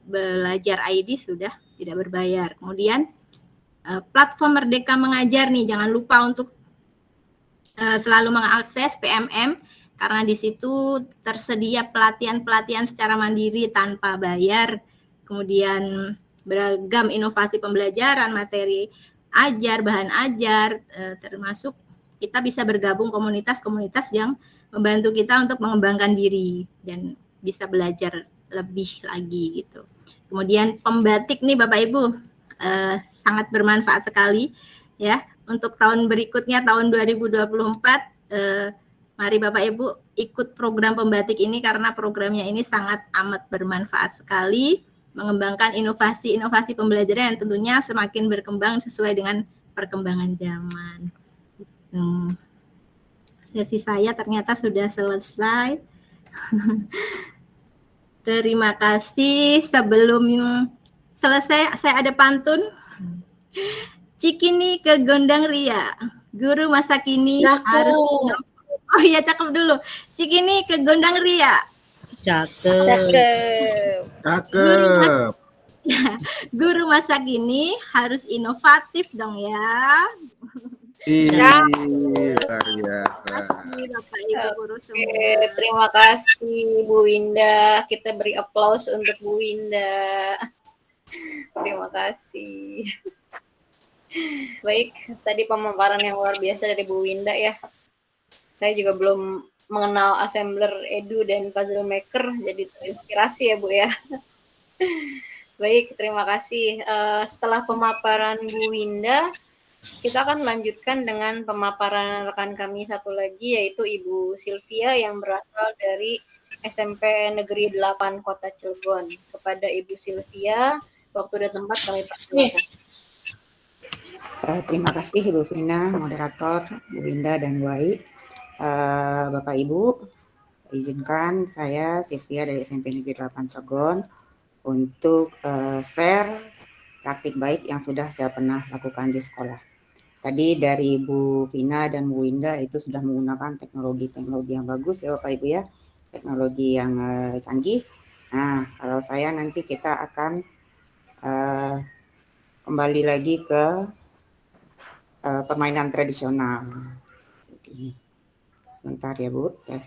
Speaker 3: Belajar ID sudah tidak berbayar. Kemudian platform Merdeka Mengajar nih, jangan lupa untuk selalu mengakses PMM karena di situ tersedia pelatihan-pelatihan secara mandiri tanpa bayar. Kemudian beragam inovasi pembelajaran, materi ajar, bahan ajar, termasuk kita bisa bergabung komunitas-komunitas yang membantu kita untuk mengembangkan diri dan bisa belajar lebih lagi gitu. Kemudian pembatik nih Bapak Ibu sangat bermanfaat sekali ya. Untuk tahun berikutnya tahun 2024 mari Bapak Ibu ikut program pembatik ini karena programnya ini sangat amat bermanfaat sekali, mengembangkan inovasi-inovasi pembelajaran yang tentunya semakin berkembang sesuai dengan perkembangan zaman. Sesi saya ternyata sudah selesai. Terima kasih. Sebelum selesai, saya ada pantun. Cikini ke gondang ria, guru masa kini harus. Oh iya, cakep dulu. Cikini ke gondang ria.
Speaker 5: Cakep.
Speaker 7: Cakep.
Speaker 3: Guru masa kini harus inovatif dong ya.
Speaker 7: Luar biasa.
Speaker 3: Terima kasih Bapak Ibu guru
Speaker 1: Oke,
Speaker 3: semua.
Speaker 1: terima kasih Bu Winda. Kita beri aplaus untuk Bu Winda. Terima kasih. Baik, tadi pemaparan yang luar biasa dari Bu Winda ya. Saya juga belum mengenal assembler edu dan puzzle maker, jadi terinspirasi ya Bu ya. Baik, terima kasih. Setelah pemaparan Bu Winda, kita akan lanjutkan dengan pemaparan rekan kami satu lagi, yaitu Ibu Sylvia yang berasal dari SMP Negeri 8 Kota Cilegon. Kepada Ibu Sylvia, waktu dan tempat kami persilakan.
Speaker 4: Terima kasih Ibu Vina, moderator, Bu Winda dan Bu Ai. Bapak Ibu, izinkan saya Sylvia dari SMP Negeri 8 Cilegon untuk share praktik baik yang sudah saya pernah lakukan di sekolah. Tadi dari Bu Vina dan Bu Winda itu sudah menggunakan teknologi-teknologi yang bagus ya Bapak Ibu ya, teknologi yang canggih. Nah, kalau saya nanti kita akan kembali lagi ke permainan tradisional. Seperti ini. Sebentar ya Bu, saya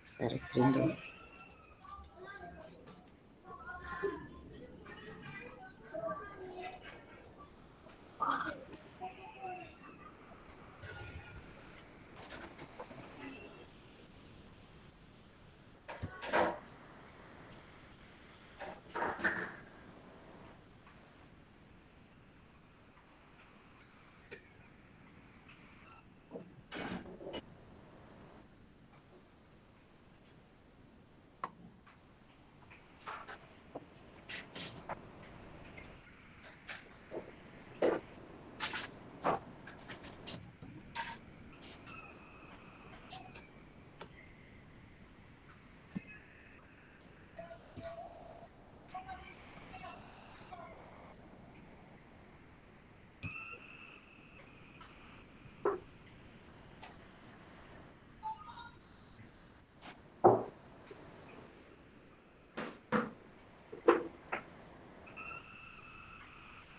Speaker 4: share screen dulu.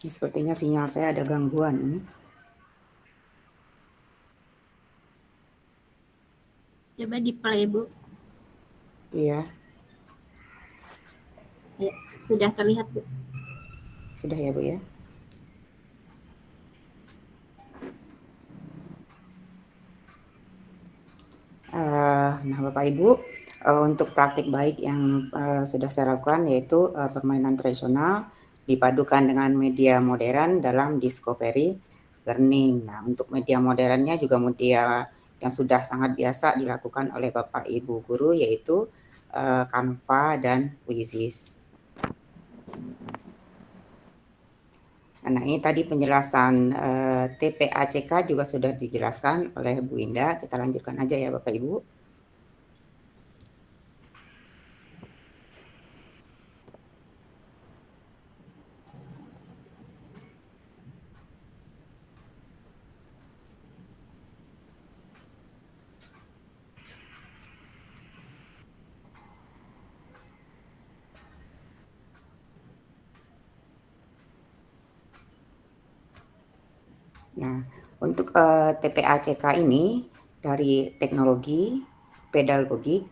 Speaker 4: Ini sepertinya sinyal saya ada gangguan ini.
Speaker 3: Coba di play Bu.
Speaker 4: Iya,
Speaker 3: Ya, sudah terlihat Bu.
Speaker 4: sudah ya Bu ya. Nah Bapak Ibu, untuk praktik baik yang sudah saya lakukan yaitu permainan tradisional dipadukan dengan media modern dalam discovery learning. Nah untuk media modernnya juga media yang sudah sangat biasa dilakukan oleh Bapak Ibu guru yaitu Canva dan Quizzes. Nah ini tadi penjelasan TPACK juga sudah dijelaskan oleh Bu Indah. Kita lanjutkan aja ya Bapak Ibu. Nah, untuk TPACK ini dari teknologi, pedagogik,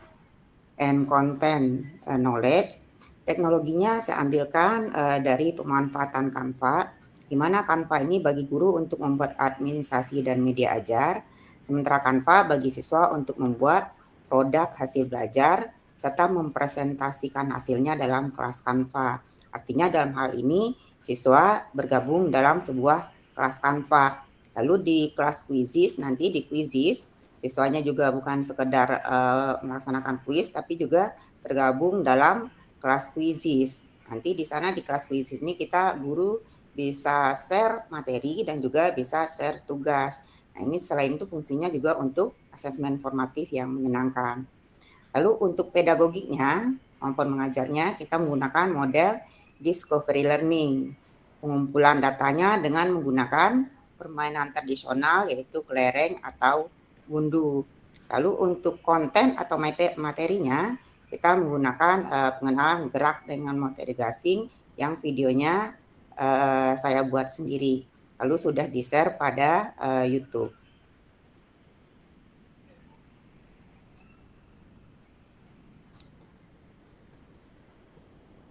Speaker 4: and content knowledge, teknologinya saya ambilkan dari pemanfaatan Canva, di mana Canva ini bagi guru untuk membuat administrasi dan media ajar, sementara Canva bagi siswa untuk membuat produk hasil belajar, serta mempresentasikan hasilnya dalam kelas Canva. Artinya dalam hal ini, siswa bergabung dalam sebuah kelas Canva. Lalu di kelas Quizzes, nanti di Quizzes, siswanya juga bukan sekedar melaksanakan kuis, tapi juga tergabung dalam kelas Quizzes. Nanti di sana di kelas Quizzes ini kita guru bisa share materi dan juga bisa share tugas. Nah ini selain itu fungsinya juga untuk asesmen formatif yang menyenangkan. Lalu untuk pedagogiknya, kemampuan mengajarnya, kita menggunakan model discovery learning. Pengumpulan datanya dengan menggunakan permainan tradisional yaitu kelereng atau gundu. Lalu untuk konten atau materinya, kita menggunakan pengenalan gerak dengan materi gasing yang videonya saya buat sendiri, lalu sudah di-share pada YouTube.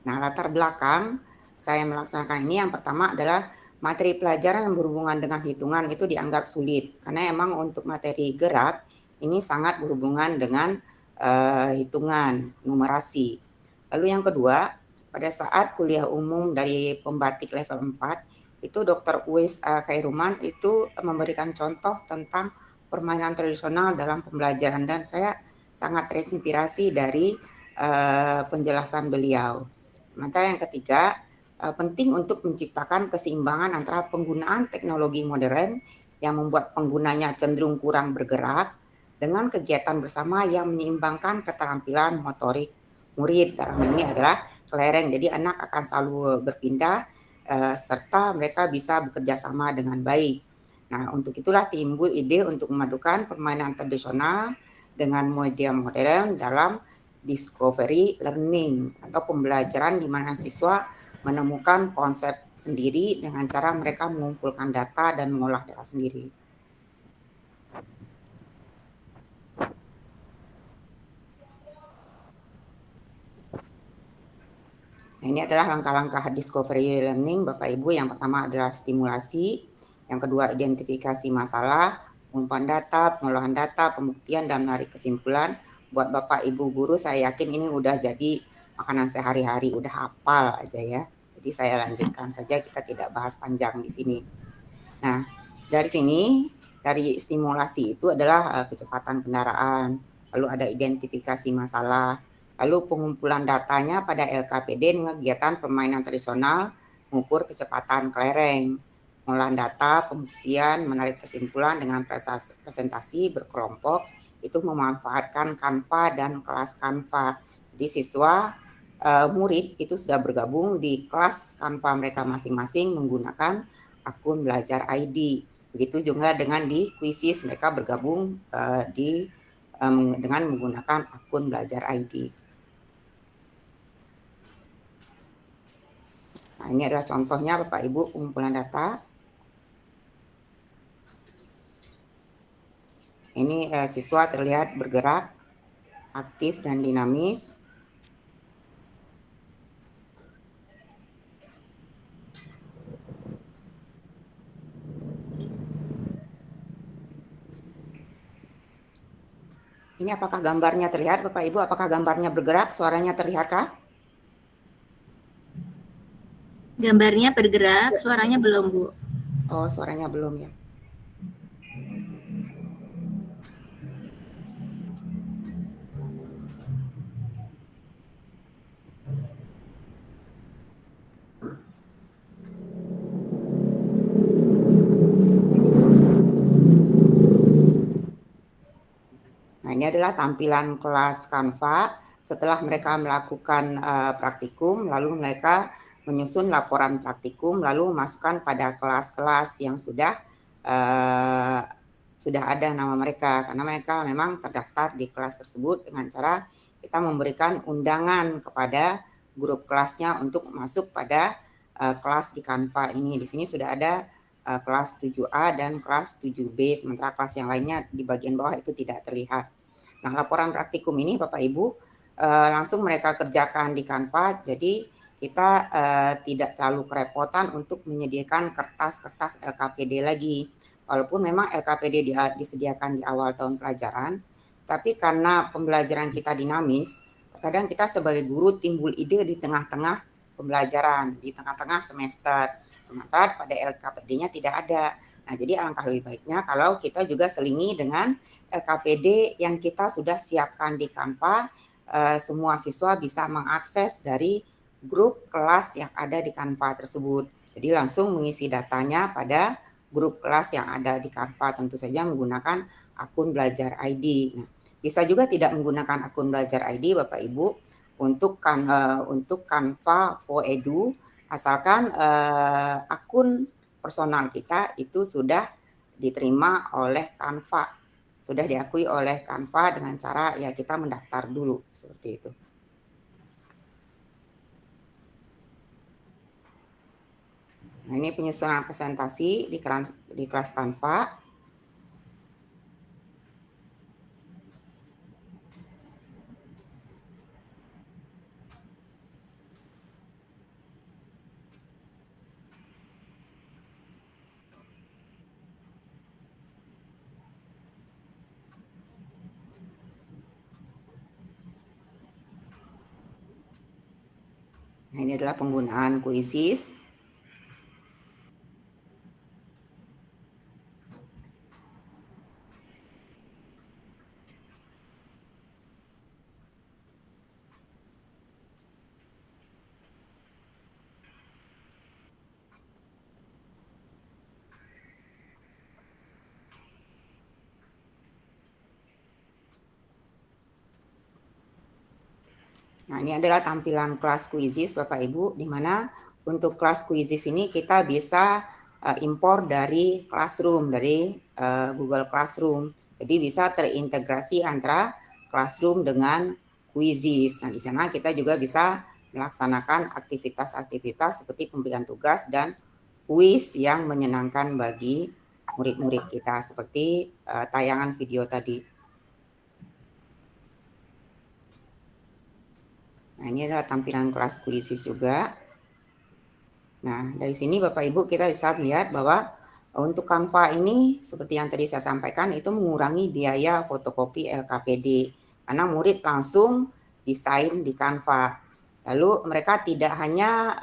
Speaker 4: Nah, latar belakang saya melaksanakan ini yang pertama adalah materi pelajaran yang berhubungan dengan hitungan itu dianggap sulit, karena emang untuk materi gerak ini sangat berhubungan dengan hitungan, numerasi. Lalu yang kedua, pada saat kuliah umum dari pembatik level 4, itu Dr. Uwais Khairuman itu memberikan contoh tentang permainan tradisional dalam pembelajaran, dan saya sangat terinspirasi dari penjelasan beliau. Sementara yang ketiga, penting untuk menciptakan keseimbangan antara penggunaan teknologi modern yang membuat penggunanya cenderung kurang bergerak dengan kegiatan bersama yang menyeimbangkan keterampilan motorik murid. Dalam ini adalah kelereng, jadi anak akan selalu berpindah serta mereka bisa bekerja sama dengan baik. Nah, untuk itulah timbul ide untuk memadukan permainan tradisional dengan media modern dalam discovery learning atau pembelajaran di mana siswa menemukan konsep sendiri dengan cara mereka mengumpulkan data dan mengolah data sendiri. Nah, ini adalah langkah-langkah discovery learning Bapak Ibu. Yang pertama adalah stimulasi, yang kedua identifikasi masalah, pengumpulan data, pengolahan data, pembuktian, dan menarik kesimpulan. Buat Bapak Ibu guru, saya yakin ini udah jadi makanan sehari-hari, udah hafal aja ya. Jadi saya lanjutkan saja, kita tidak bahas panjang di sini. Nah, dari sini, dari stimulasi itu adalah kecepatan kendaraan, lalu ada identifikasi masalah, lalu pengumpulan datanya pada LKPD dengan kegiatan permainan tradisional, mengukur kecepatan kelereng, pengolahan data, pembuktian, menarik kesimpulan dengan presentasi berkelompok, itu memanfaatkan Canva dan kelas Canva. Jadi siswa murid itu sudah bergabung di kelas Canva mereka masing-masing menggunakan akun belajar ID. Begitu juga dengan di Quizzes, mereka bergabung dengan menggunakan akun belajar ID. Nah, ini adalah contohnya Bapak Ibu pengumpulan data. Ini siswa terlihat bergerak, aktif dan dinamis. Ini apakah gambarnya terlihat Bapak Ibu? Apakah gambarnya bergerak? Suaranya terlihatkah?
Speaker 3: Gambarnya bergerak, suaranya belum, Bu.
Speaker 4: Oh, suaranya belum ya. Nah, ini adalah tampilan kelas Canva setelah mereka melakukan praktikum, lalu mereka menyusun laporan praktikum, lalu memasukkan pada kelas-kelas yang sudah ada nama mereka, karena mereka memang terdaftar di kelas tersebut dengan cara kita memberikan undangan kepada grup kelasnya untuk masuk pada kelas di Canva ini. Di sini sudah ada kelas 7A dan kelas 7B, sementara kelas yang lainnya di bagian bawah itu tidak terlihat. Nah, laporan praktikum ini Bapak Ibu langsung mereka kerjakan di Canva, jadi kita tidak terlalu kerepotan untuk menyediakan kertas-kertas LKPD lagi. Walaupun memang LKPD disediakan di awal tahun pelajaran, tapi karena pembelajaran kita dinamis, kadang kita sebagai guru timbul ide di tengah-tengah pembelajaran, di tengah-tengah semester. Sementara pada LKPD-nya tidak ada. Nah, jadi alangkah lebih baiknya kalau kita juga selingi dengan LKPD yang kita sudah siapkan di Canva. Semua siswa bisa mengakses dari grup kelas yang ada di Canva tersebut. Jadi langsung mengisi datanya pada grup kelas yang ada di Canva, tentu saja menggunakan akun belajar ID. Nah, bisa juga tidak menggunakan akun belajar ID Bapak Ibu untuk Canva for Edu, asalkan akun personal kita itu sudah diterima oleh Canva, sudah diakui oleh Canva dengan cara ya kita mendaftar dulu seperti itu. Nah, ini penyusunan presentasi di kelas Canva. Nah, ini adalah penggunaan Quizzes. Nah, ini adalah tampilan kelas Quizzes Bapak Ibu, di mana untuk kelas Quizzes ini kita bisa impor dari Classroom, dari Google Classroom. Jadi bisa terintegrasi antara Classroom dengan Quizzes. Nah, di sana kita juga bisa melaksanakan aktivitas-aktivitas seperti pemberian tugas dan kuis yang menyenangkan bagi murid-murid kita, seperti tayangan video tadi. Nah, ini adalah tampilan kelas Quizzes juga. Nah, dari sini Bapak Ibu kita bisa melihat bahwa untuk Canva ini seperti yang tadi saya sampaikan itu mengurangi biaya fotokopi LKPD karena murid langsung desain di Canva. Lalu mereka tidak hanya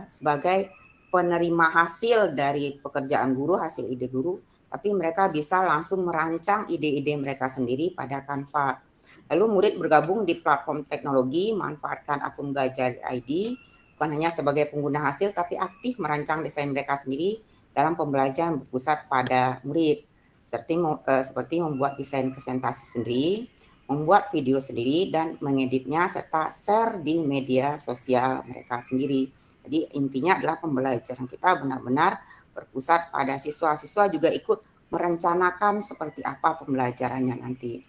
Speaker 4: sebagai penerima hasil dari pekerjaan guru, hasil ide guru, tapi mereka bisa langsung merancang ide-ide mereka sendiri pada Canva. Lalu murid bergabung di platform teknologi, manfaatkan akun belajar ID, bukan hanya sebagai pengguna hasil, tapi aktif merancang desain mereka sendiri dalam pembelajaran berpusat pada murid, seperti membuat desain presentasi sendiri, membuat video sendiri, dan mengeditnya, serta share di media sosial mereka sendiri. Jadi intinya adalah pembelajaran kita benar-benar berpusat pada siswa. Siswa juga ikut merencanakan seperti apa pembelajarannya nanti.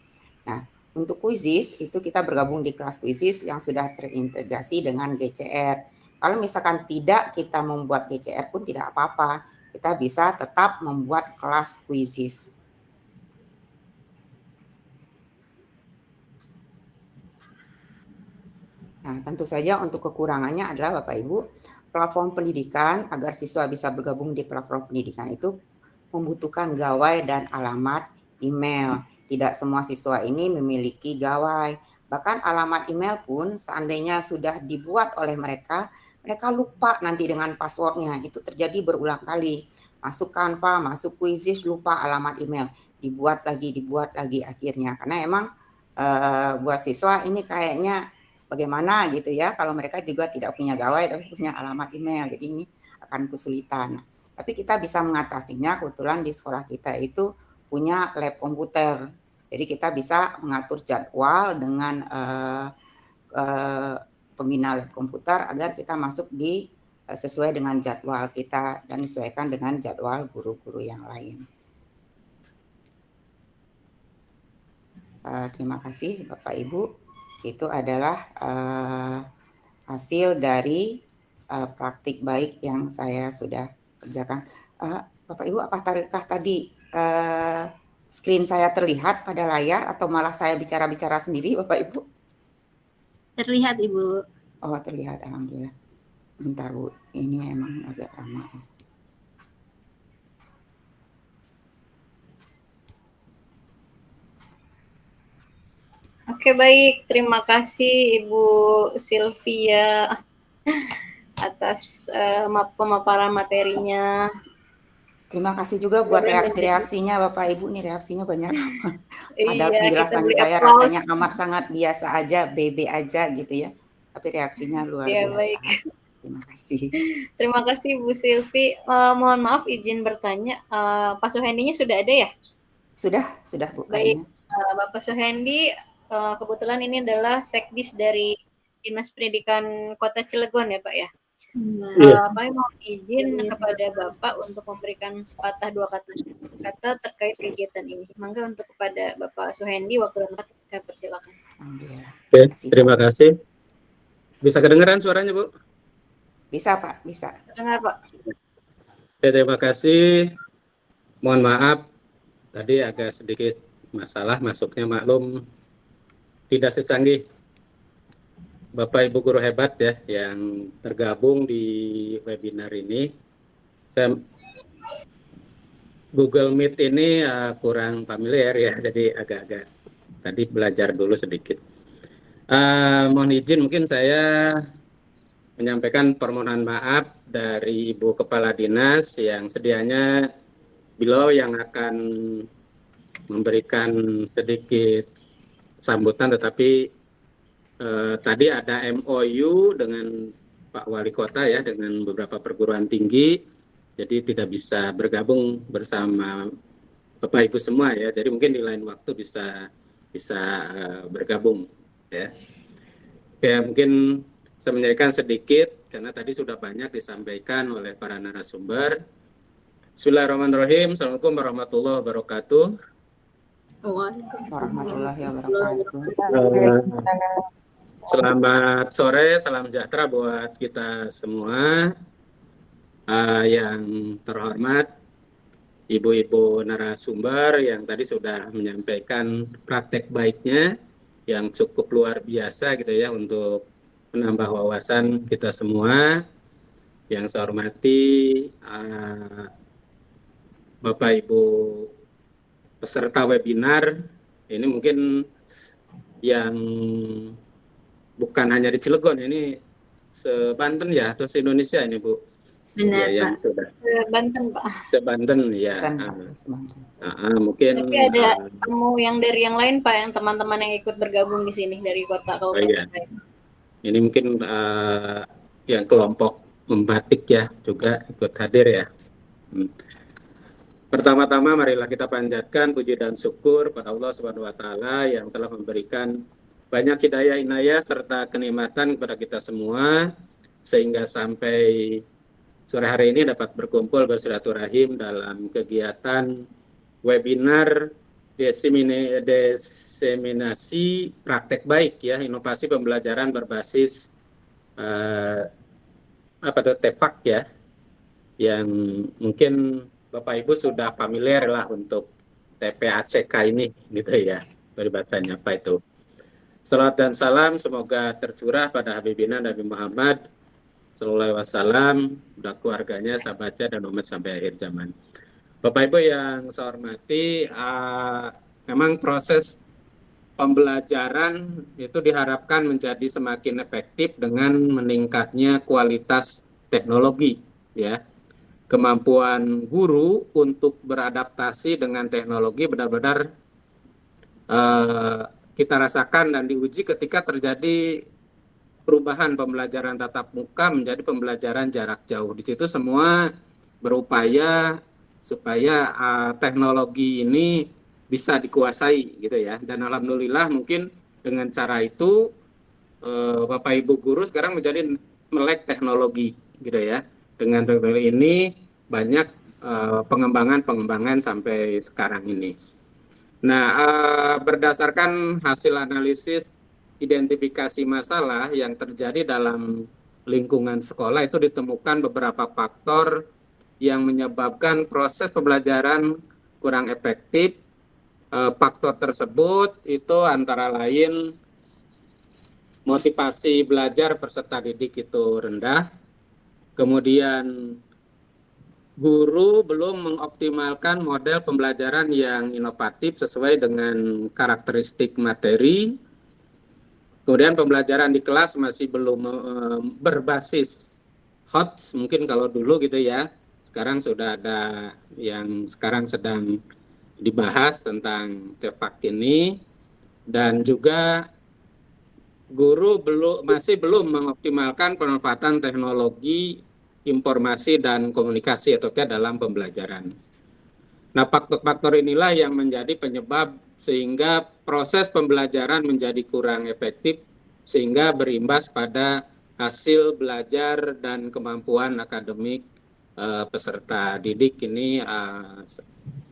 Speaker 4: Nah, untuk Quizzes itu kita bergabung di kelas Quizzes yang sudah terintegrasi dengan GCR. Kalau misalkan tidak kita membuat GCR pun tidak apa-apa. Kita bisa tetap membuat kelas Quizzes. Nah, tentu saja untuk kekurangannya adalah Bapak Ibu, platform pendidikan agar siswa bisa bergabung di platform pendidikan itu membutuhkan gawai dan alamat email. Tidak semua siswa ini memiliki gawai. Bahkan alamat email pun seandainya sudah dibuat oleh mereka, mereka lupa nanti dengan passwordnya. Itu terjadi berulang kali. Masuk Canva, masuk Quizzes, lupa alamat email. Dibuat lagi akhirnya. Karena emang buat siswa ini kayaknya bagaimana gitu ya, kalau mereka juga tidak punya gawai tapi punya alamat email. Jadi ini akan kesulitan. Tapi kita bisa mengatasinya, kebetulan di sekolah kita itu punya lab komputer. Jadi kita bisa mengatur jadwal dengan pembina lab komputer agar kita masuk di sesuai dengan jadwal kita dan disesuaikan dengan jadwal guru-guru yang lain. Terima kasih Bapak Ibu. Itu adalah hasil dari praktik baik yang saya sudah kerjakan. Bapak Ibu, apakah tadi screen saya terlihat pada layar atau malah saya bicara-bicara sendiri Bapak Ibu?
Speaker 3: Terlihat Ibu.
Speaker 4: Oh, terlihat, alhamdulillah. Bentar Bu, ini emang agak lama.
Speaker 1: Oke, baik. Terima kasih Ibu Sylvia atas pemaparan materinya.
Speaker 4: Terima kasih juga buat reaksi-reaksinya Bapak Ibu. Nih reaksinya banyak. Padahal
Speaker 1: Iya,
Speaker 4: penjelasan saya
Speaker 1: applause.
Speaker 4: rasanya amat sangat biasa aja, BB aja gitu ya. Tapi reaksinya luar
Speaker 1: Ya,
Speaker 4: biasa.
Speaker 1: baik.
Speaker 4: Terima kasih.
Speaker 1: Terima kasih Bu Sylvie. Mohon maaf izin bertanya, Pak Suhendinya sudah ada ya?
Speaker 4: Sudah Bu
Speaker 1: Baik,
Speaker 4: kayaknya.
Speaker 1: Bapak Suhendi, kebetulan ini adalah Sekdis dari Dinas Pendidikan Kota Cilegon ya Pak ya? Kami mohon izin kepada Bapak untuk memberikan sepatah dua kata terkait kegiatan ini. Mangga untuk kepada Bapak Suhendi, waktu dan tempat kami persilakan.
Speaker 4: Alhamdulillah.
Speaker 9: Oke, terima kasih. Bisa kedengeran suaranya Bu?
Speaker 4: Bisa Pak, bisa.
Speaker 1: Dengar Pak.
Speaker 9: Ya, terima kasih. Mohon maaf, tadi agak sedikit masalah masuknya, maklum tidak secanggih Bapak Ibu guru hebat ya yang tergabung di webinar ini. Saya Google Meet ini kurang familiar ya, jadi agak-agak tadi belajar dulu sedikit. Mohon izin mungkin saya menyampaikan permohonan maaf dari Ibu Kepala Dinas yang sedianya beliau yang akan memberikan sedikit sambutan, tetapi tadi ada MOU dengan Pak Wali Kota ya, dengan beberapa perguruan tinggi, jadi tidak bisa bergabung bersama Bapak Ibu semua ya. Jadi mungkin di lain waktu bisa bergabung ya. Ya mungkin saya menyampaikan sedikit karena tadi sudah banyak disampaikan oleh para narasumber. Bismillahirrahmanirrahim. Assalamualaikum warahmatullahi wabarakatuh.
Speaker 4: Warahmatullahi wabarakatuh.
Speaker 9: Selamat sore, salam sejahtera buat kita semua. Yang terhormat ibu-ibu narasumber yang tadi sudah menyampaikan praktek baiknya yang cukup luar biasa gitu ya untuk menambah wawasan kita semua. Yang saya hormati Bapak Ibu peserta webinar, ini mungkin yang bukan hanya di Cilegon, ini se-Banten ya atau se-Indonesia ini Bu?
Speaker 3: Benar,
Speaker 9: ya, yang
Speaker 3: Pak.
Speaker 9: sudah
Speaker 1: Banten, Pak.
Speaker 9: se-Banten ya. Mungkin
Speaker 1: tapi ada tamu yang dari yang lain Pak, yang teman-teman yang ikut bergabung di sini dari kota kabupaten.
Speaker 9: Iya. Ini mungkin yang kelompok membatik ya juga ikut hadir ya. Pertama-tama marilah kita panjatkan puji dan syukur pada Allah Subhanahu wa taala yang telah memberikan banyak hidayah inayah serta kenikmatan kepada kita semua sehingga sampai sore hari ini dapat berkumpul bersilaturahim dalam kegiatan webinar diseminasi praktek baik ya, inovasi pembelajaran berbasis TEFAK ya, yang mungkin Bapak Ibu sudah familiar lah untuk TPACK ini gitu ya, peribatannya apa itu. Salat dan salam semoga tercurah pada Habibina Nabi Muhammad Sallallahu Alaihi Wasallam, dan keluarganya, sahabatnya, dan umat sampai akhir zaman. Bapak Ibu yang saya hormati, memang proses pembelajaran itu diharapkan menjadi semakin efektif dengan meningkatnya kualitas teknologi, ya. Kemampuan guru untuk beradaptasi dengan teknologi benar-benar kita rasakan dan diuji ketika terjadi perubahan pembelajaran tatap muka menjadi pembelajaran jarak jauh. Di situ semua berupaya supaya teknologi ini bisa dikuasai gitu ya. Dan alhamdulillah mungkin dengan cara itu Bapak Ibu guru sekarang menjadi melek teknologi gitu ya. Dengan teknologi ini banyak pengembangan sampai sekarang ini. Nah, berdasarkan hasil analisis identifikasi masalah yang terjadi dalam lingkungan sekolah itu ditemukan beberapa faktor yang menyebabkan proses pembelajaran kurang efektif. Faktor tersebut itu antara lain motivasi belajar peserta didik itu rendah, kemudian guru belum mengoptimalkan model pembelajaran yang inovatif sesuai dengan karakteristik materi. Kemudian pembelajaran di kelas masih belum berbasis HOTS, mungkin kalau dulu gitu ya. Sekarang sudah ada yang sekarang sedang dibahas tentang TEFAK ini. Dan juga guru masih belum mengoptimalkan pemanfaatan teknologi informasi dan komunikasi atau dalam pembelajaran. Nah, faktor-faktor inilah yang menjadi penyebab sehingga proses pembelajaran menjadi kurang efektif sehingga berimbas pada hasil belajar dan kemampuan akademik peserta didik ini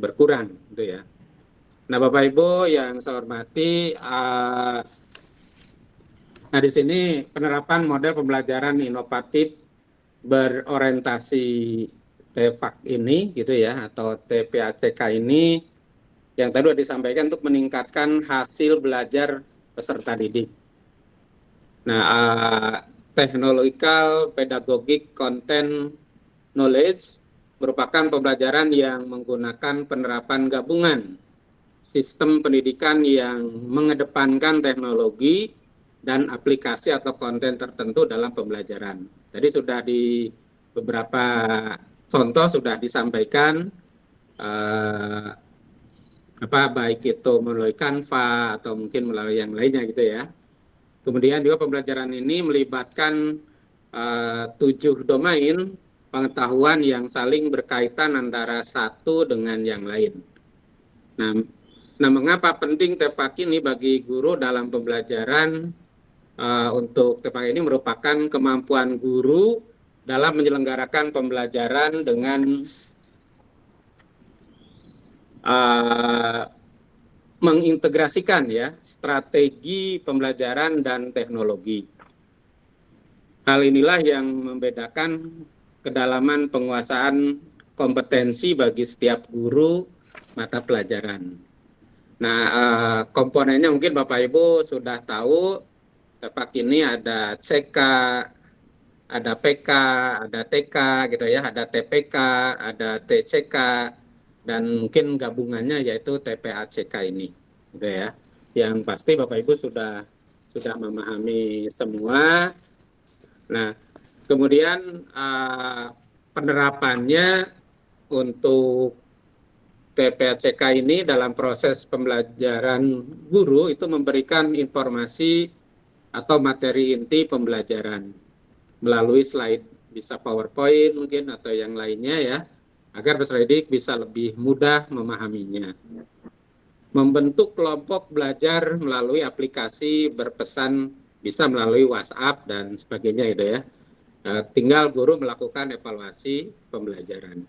Speaker 9: berkurang gitu ya. Nah, Bapak Ibu yang saya hormati, nah di sini penerapan model pembelajaran inovatif berorientasi TFAK ini gitu ya, atau TPACK ini yang tadi sudah disampaikan untuk meningkatkan hasil belajar peserta didik. Nah, technological pedagogic content knowledge merupakan pembelajaran yang menggunakan penerapan gabungan sistem pendidikan yang mengedepankan teknologi dan aplikasi atau konten tertentu dalam pembelajaran. Tadi sudah di beberapa contoh sudah disampaikan baik itu melalui Canva atau mungkin melalui yang lainnya gitu ya. Kemudian juga pembelajaran ini melibatkan 7 domain pengetahuan yang saling berkaitan antara satu dengan yang lain. Nah, mengapa penting TFAK ini bagi guru dalam pembelajaran? Untuk TFAK ini merupakan kemampuan guru dalam menyelenggarakan pembelajaran dengan mengintegrasikan ya strategi pembelajaran dan teknologi. Hal inilah yang membedakan kedalaman penguasaan kompetensi bagi setiap guru mata pelajaran. Nah, komponennya mungkin Bapak Ibu sudah tahu. TFAK ini ada CK, ada PK, ada TK gitu ya, ada TPK, ada TCK, dan mungkin gabungannya yaitu TPACK ini, gitu ya. Yang pasti Bapak Ibu sudah memahami semua. Nah, kemudian penerapannya untuk TPACK ini dalam proses pembelajaran guru itu memberikan informasi atau materi inti pembelajaran melalui slide, bisa PowerPoint mungkin atau yang lainnya ya, agar peserta didik bisa lebih mudah memahaminya. Membentuk kelompok belajar melalui aplikasi berpesan, bisa melalui WhatsApp dan sebagainya gitu ya. Tinggal guru melakukan evaluasi pembelajaran.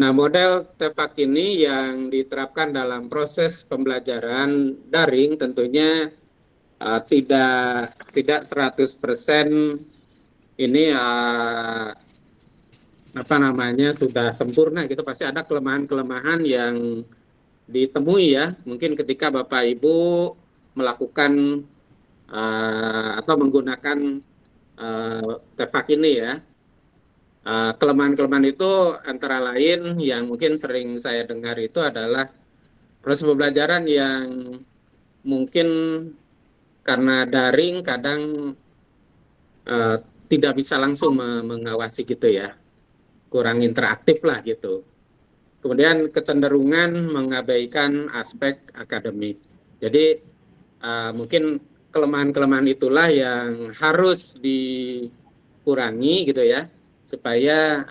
Speaker 9: Nah, model TFAK ini yang diterapkan dalam proses pembelajaran daring tentunya tidak 100% ini sudah sempurna gitu, pasti ada kelemahan-kelemahan yang ditemui ya, mungkin ketika Bapak Ibu melakukan atau menggunakan TFAK ini ya. Kelemahan-kelemahan itu antara lain yang mungkin sering saya dengar itu adalah proses pembelajaran yang mungkin karena daring kadang tidak bisa langsung mengawasi gitu ya, kurang interaktif lah gitu. Kemudian kecenderungan mengabaikan aspek akademik. Jadi mungkin kelemahan-kelemahan itulah yang harus dikurangi gitu ya, supaya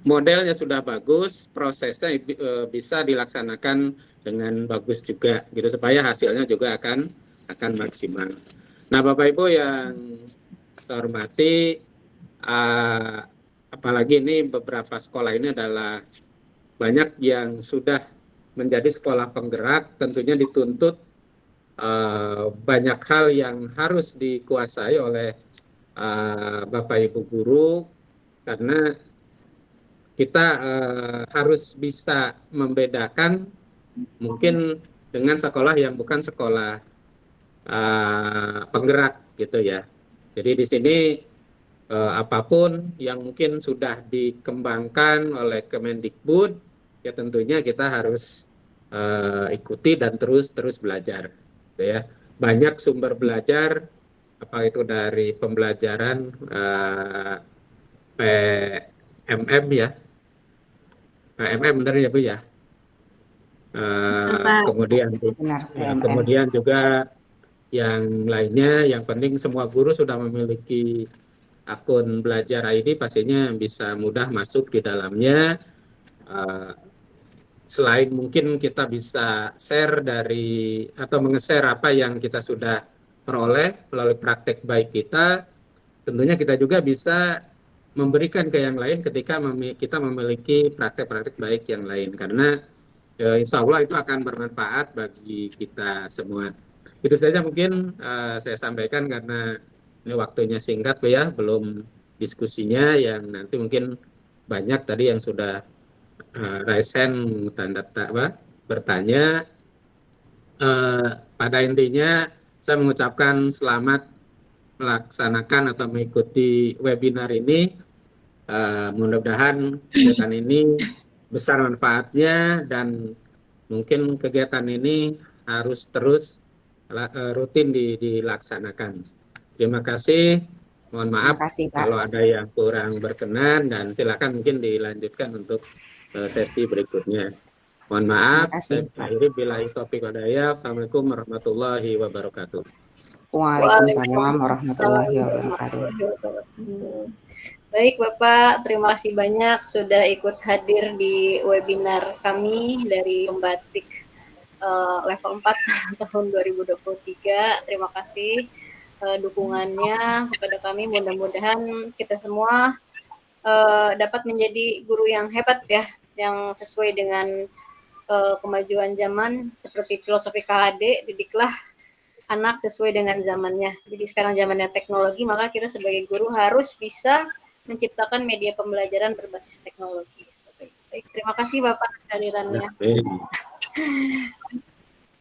Speaker 9: modelnya sudah bagus, prosesnya bisa dilaksanakan dengan bagus juga gitu, supaya hasilnya juga akan maksimal. Nah, Bapak Ibu yang saya hormati, apalagi ini beberapa sekolah ini adalah banyak yang sudah menjadi sekolah penggerak, tentunya dituntut banyak hal yang harus dikuasai oleh Bapak Ibu guru, karena kita harus bisa membedakan mungkin dengan sekolah yang bukan sekolah penggerak gitu ya. Jadi di sini apapun yang mungkin sudah dikembangkan oleh Kemendikbud, ya tentunya kita harus ikuti dan terus belajar gitu ya. Banyak sumber belajar, apa itu dari pembelajaran PMM ya, PMM benar ya Bu ya. Kemudian juga yang lainnya, yang penting semua guru sudah memiliki akun Belajar ID, pastinya bisa mudah masuk di dalamnya. Selain mungkin kita bisa share dari atau menge-share apa yang kita sudah peroleh melalui praktek baik kita, tentunya kita juga bisa memberikan ke yang lain ketika kita memiliki praktek-praktek baik yang lain, karena insya Allah itu akan bermanfaat bagi kita semua. Itu saja mungkin saya sampaikan karena ini waktunya singkat Bu ya, belum diskusinya yang nanti mungkin banyak tadi yang sudah raise hand bertanya. Pada intinya saya mengucapkan selamat melaksanakan atau mengikuti webinar ini. Mudah-mudahan kegiatan ini besar manfaatnya dan mungkin kegiatan ini harus terus rutin dilaksanakan. Terima kasih. Mohon maaf
Speaker 4: Terima kasih, Pak.
Speaker 9: kalau ada yang kurang berkenan dan silakan mungkin dilanjutkan untuk sesi berikutnya. Mohon maaf.
Speaker 4: Terima kasih, Pak.
Speaker 9: Akhiri billahi taufiq wal hidayah. Assalamualaikum warahmatullahi wabarakatuh.
Speaker 4: Waalaikumsalam warahmatullahi wabarakatuh.
Speaker 1: Baik Bapak, terima kasih banyak sudah ikut hadir di webinar kami dari Pembatik level 4 tahun 2023. Terima kasih dukungannya kepada kami. Mudah-mudahan kita semua dapat menjadi guru yang hebat ya, yang sesuai dengan kemajuan zaman seperti filosofi KHD, didiklah anak sesuai dengan zamannya. Jadi sekarang zamannya teknologi, maka kita sebagai guru harus bisa menciptakan media pembelajaran berbasis teknologi. Baik, terima kasih Bapak atas kehadirannya.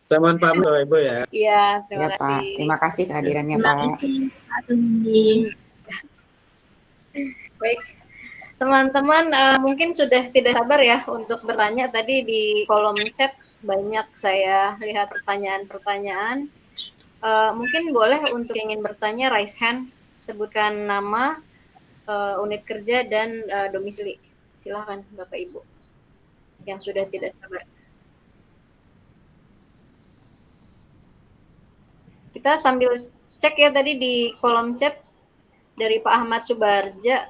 Speaker 9: Saya mohon pamit Bapak Ibu ya.
Speaker 1: Iya, terima
Speaker 4: Ya,
Speaker 1: kasih.
Speaker 4: Pak. Terima kasih kehadirannya,
Speaker 3: Terima
Speaker 4: Pak.
Speaker 3: kasih Pak Sundi.
Speaker 1: Baik, teman-teman mungkin sudah tidak sabar ya untuk bertanya. Tadi di kolom chat banyak saya lihat pertanyaan-pertanyaan. Mungkin boleh untuk yang ingin bertanya raise hand, sebutkan nama, unit kerja dan domisili. Silakan Bapak Ibu yang sudah tidak sabar. Kita sambil cek ya tadi di kolom chat dari Pak Ahmad Subarja.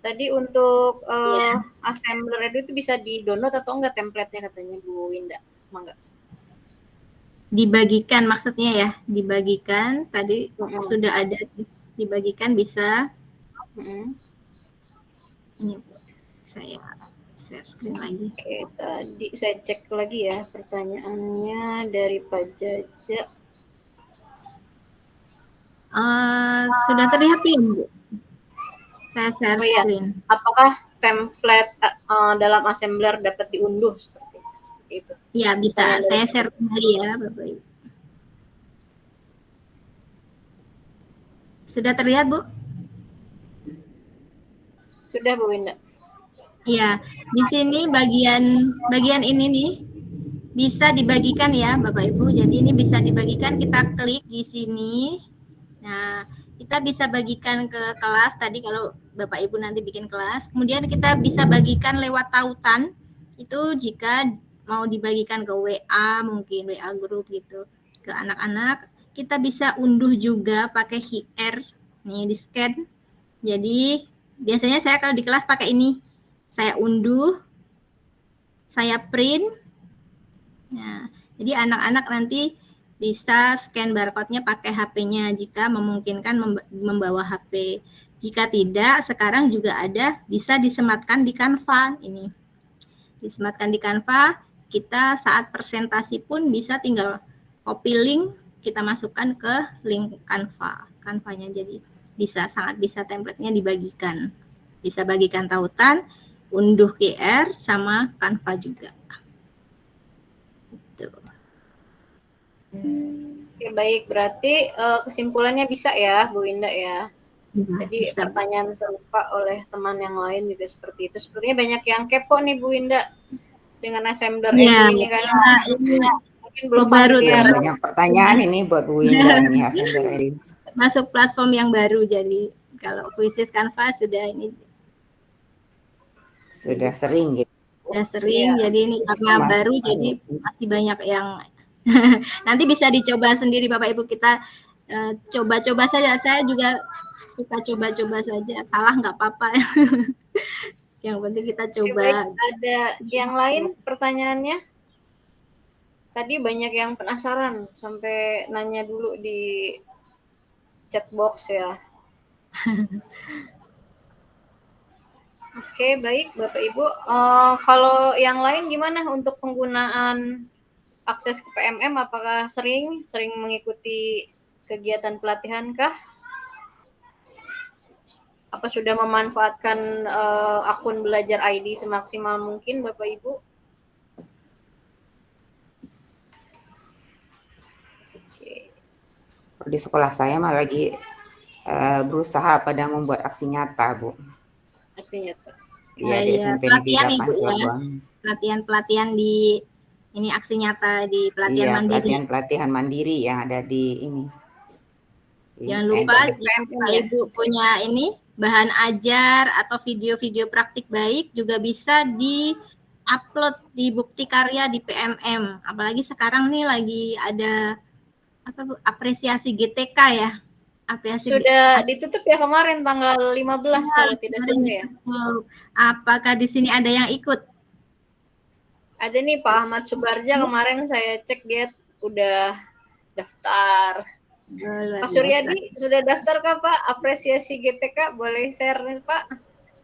Speaker 1: Tadi untuk assembler itu bisa di-download atau enggak template-nya katanya Bu Winda? Mangga.
Speaker 3: Dibagikan maksudnya ya, dibagikan tadi sudah ada dibagikan bisa. Ini saya share screen lagi.
Speaker 1: Oke, tadi saya cek lagi ya pertanyaannya dari Pak Jaja.
Speaker 3: Sudah terlihat belum, Bu? Saya share screen.
Speaker 1: Apakah template dalam assembler dapat diunduh seperti itu?
Speaker 3: Ya, bisa. Saya share kembali ya, Bapak Ibu. Sudah terlihat, Bu?
Speaker 1: Sudah, Bu Winda.
Speaker 3: Ya, di sini bagian ini nih bisa dibagikan ya, Bapak Ibu. Jadi ini bisa dibagikan, kita klik di sini. Nah, kita bisa bagikan ke kelas tadi kalau Bapak Ibu nanti bikin kelas. Kemudian kita bisa bagikan lewat tautan. Itu jika mau dibagikan ke WA, mungkin WA grup gitu, ke anak-anak. Kita bisa unduh juga pakai QR. Nih, di scan. Jadi, biasanya saya kalau di kelas pakai ini. Saya unduh, saya print. Nah, jadi anak-anak nanti bisa scan barcode-nya pakai HP-nya jika memungkinkan membawa HP. Jika tidak, sekarang juga ada bisa disematkan di Canva ini. Disematkan di Canva, kita saat presentasi pun bisa tinggal copy link, kita masukkan ke link Canva-nya. Jadi sangat bisa template-nya dibagikan. Bisa bagikan tautan, unduh QR sama Canva juga. Gitu.
Speaker 1: Oke, baik, berarti kesimpulannya bisa ya, Bu Winda ya. Jadi
Speaker 3: bisa.
Speaker 1: Pertanyaan serupa oleh teman yang lain juga seperti itu. Sepertinya banyak yang kepo nih Bu Winda dengan assembler ini karena mungkin belum
Speaker 3: baru
Speaker 1: familiar.
Speaker 4: Banyak pertanyaan ini buat Bu Winda ini assembler ini.
Speaker 3: Masuk platform yang baru, jadi kalau Quizzes Canva sudah
Speaker 4: sering gitu.
Speaker 3: Sudah sering, jadi ini karena baru, jadi masih banyak yang nanti bisa dicoba sendiri Bapak Ibu, kita coba-coba saja. Saya juga suka coba-coba saja, salah nggak apa-apa. Yang penting kita coba.
Speaker 1: Baik, ada yang lain pertanyaannya? Tadi banyak yang penasaran sampai nanya dulu di chat box ya. Oke, baik Bapak Ibu. Kalau yang lain gimana untuk penggunaan akses ke PMM? Apakah sering mengikuti kegiatan pelatihan kah? Apa sudah memanfaatkan akun Belajar ID semaksimal mungkin Bapak Ibu? Oke.
Speaker 4: Di sekolah saya mah lagi berusaha pada membuat aksi nyata, Bu.
Speaker 1: Aksi nyata.
Speaker 4: Iya, di SMP Negeri
Speaker 3: pelatihan
Speaker 4: 8
Speaker 3: Ibu ya.
Speaker 4: Cilegon.
Speaker 3: Pelatihan di ini aksi nyata di pelatihan
Speaker 4: Iya,
Speaker 3: mandiri.
Speaker 4: pelatihan mandiri yang ada di ini.
Speaker 3: Jangan lupa jika Bapak Ibu punya ini bahan ajar atau video-video praktik baik juga bisa di-upload di bukti karya di PMM. Apalagi sekarang nih lagi ada apa Bu, apresiasi GTK ya. Apresiasi
Speaker 1: Sudah ditutup ya kemarin tanggal 15 kalau tidak salah ya.
Speaker 3: Apakah di sini ada yang ikut?
Speaker 1: Ada nih Pak Ahmad Subarja, kemarin saya cek dia udah daftar. Pak Suryadi sudah daftar kah Pak? Apresiasi GTK boleh share nih Pak?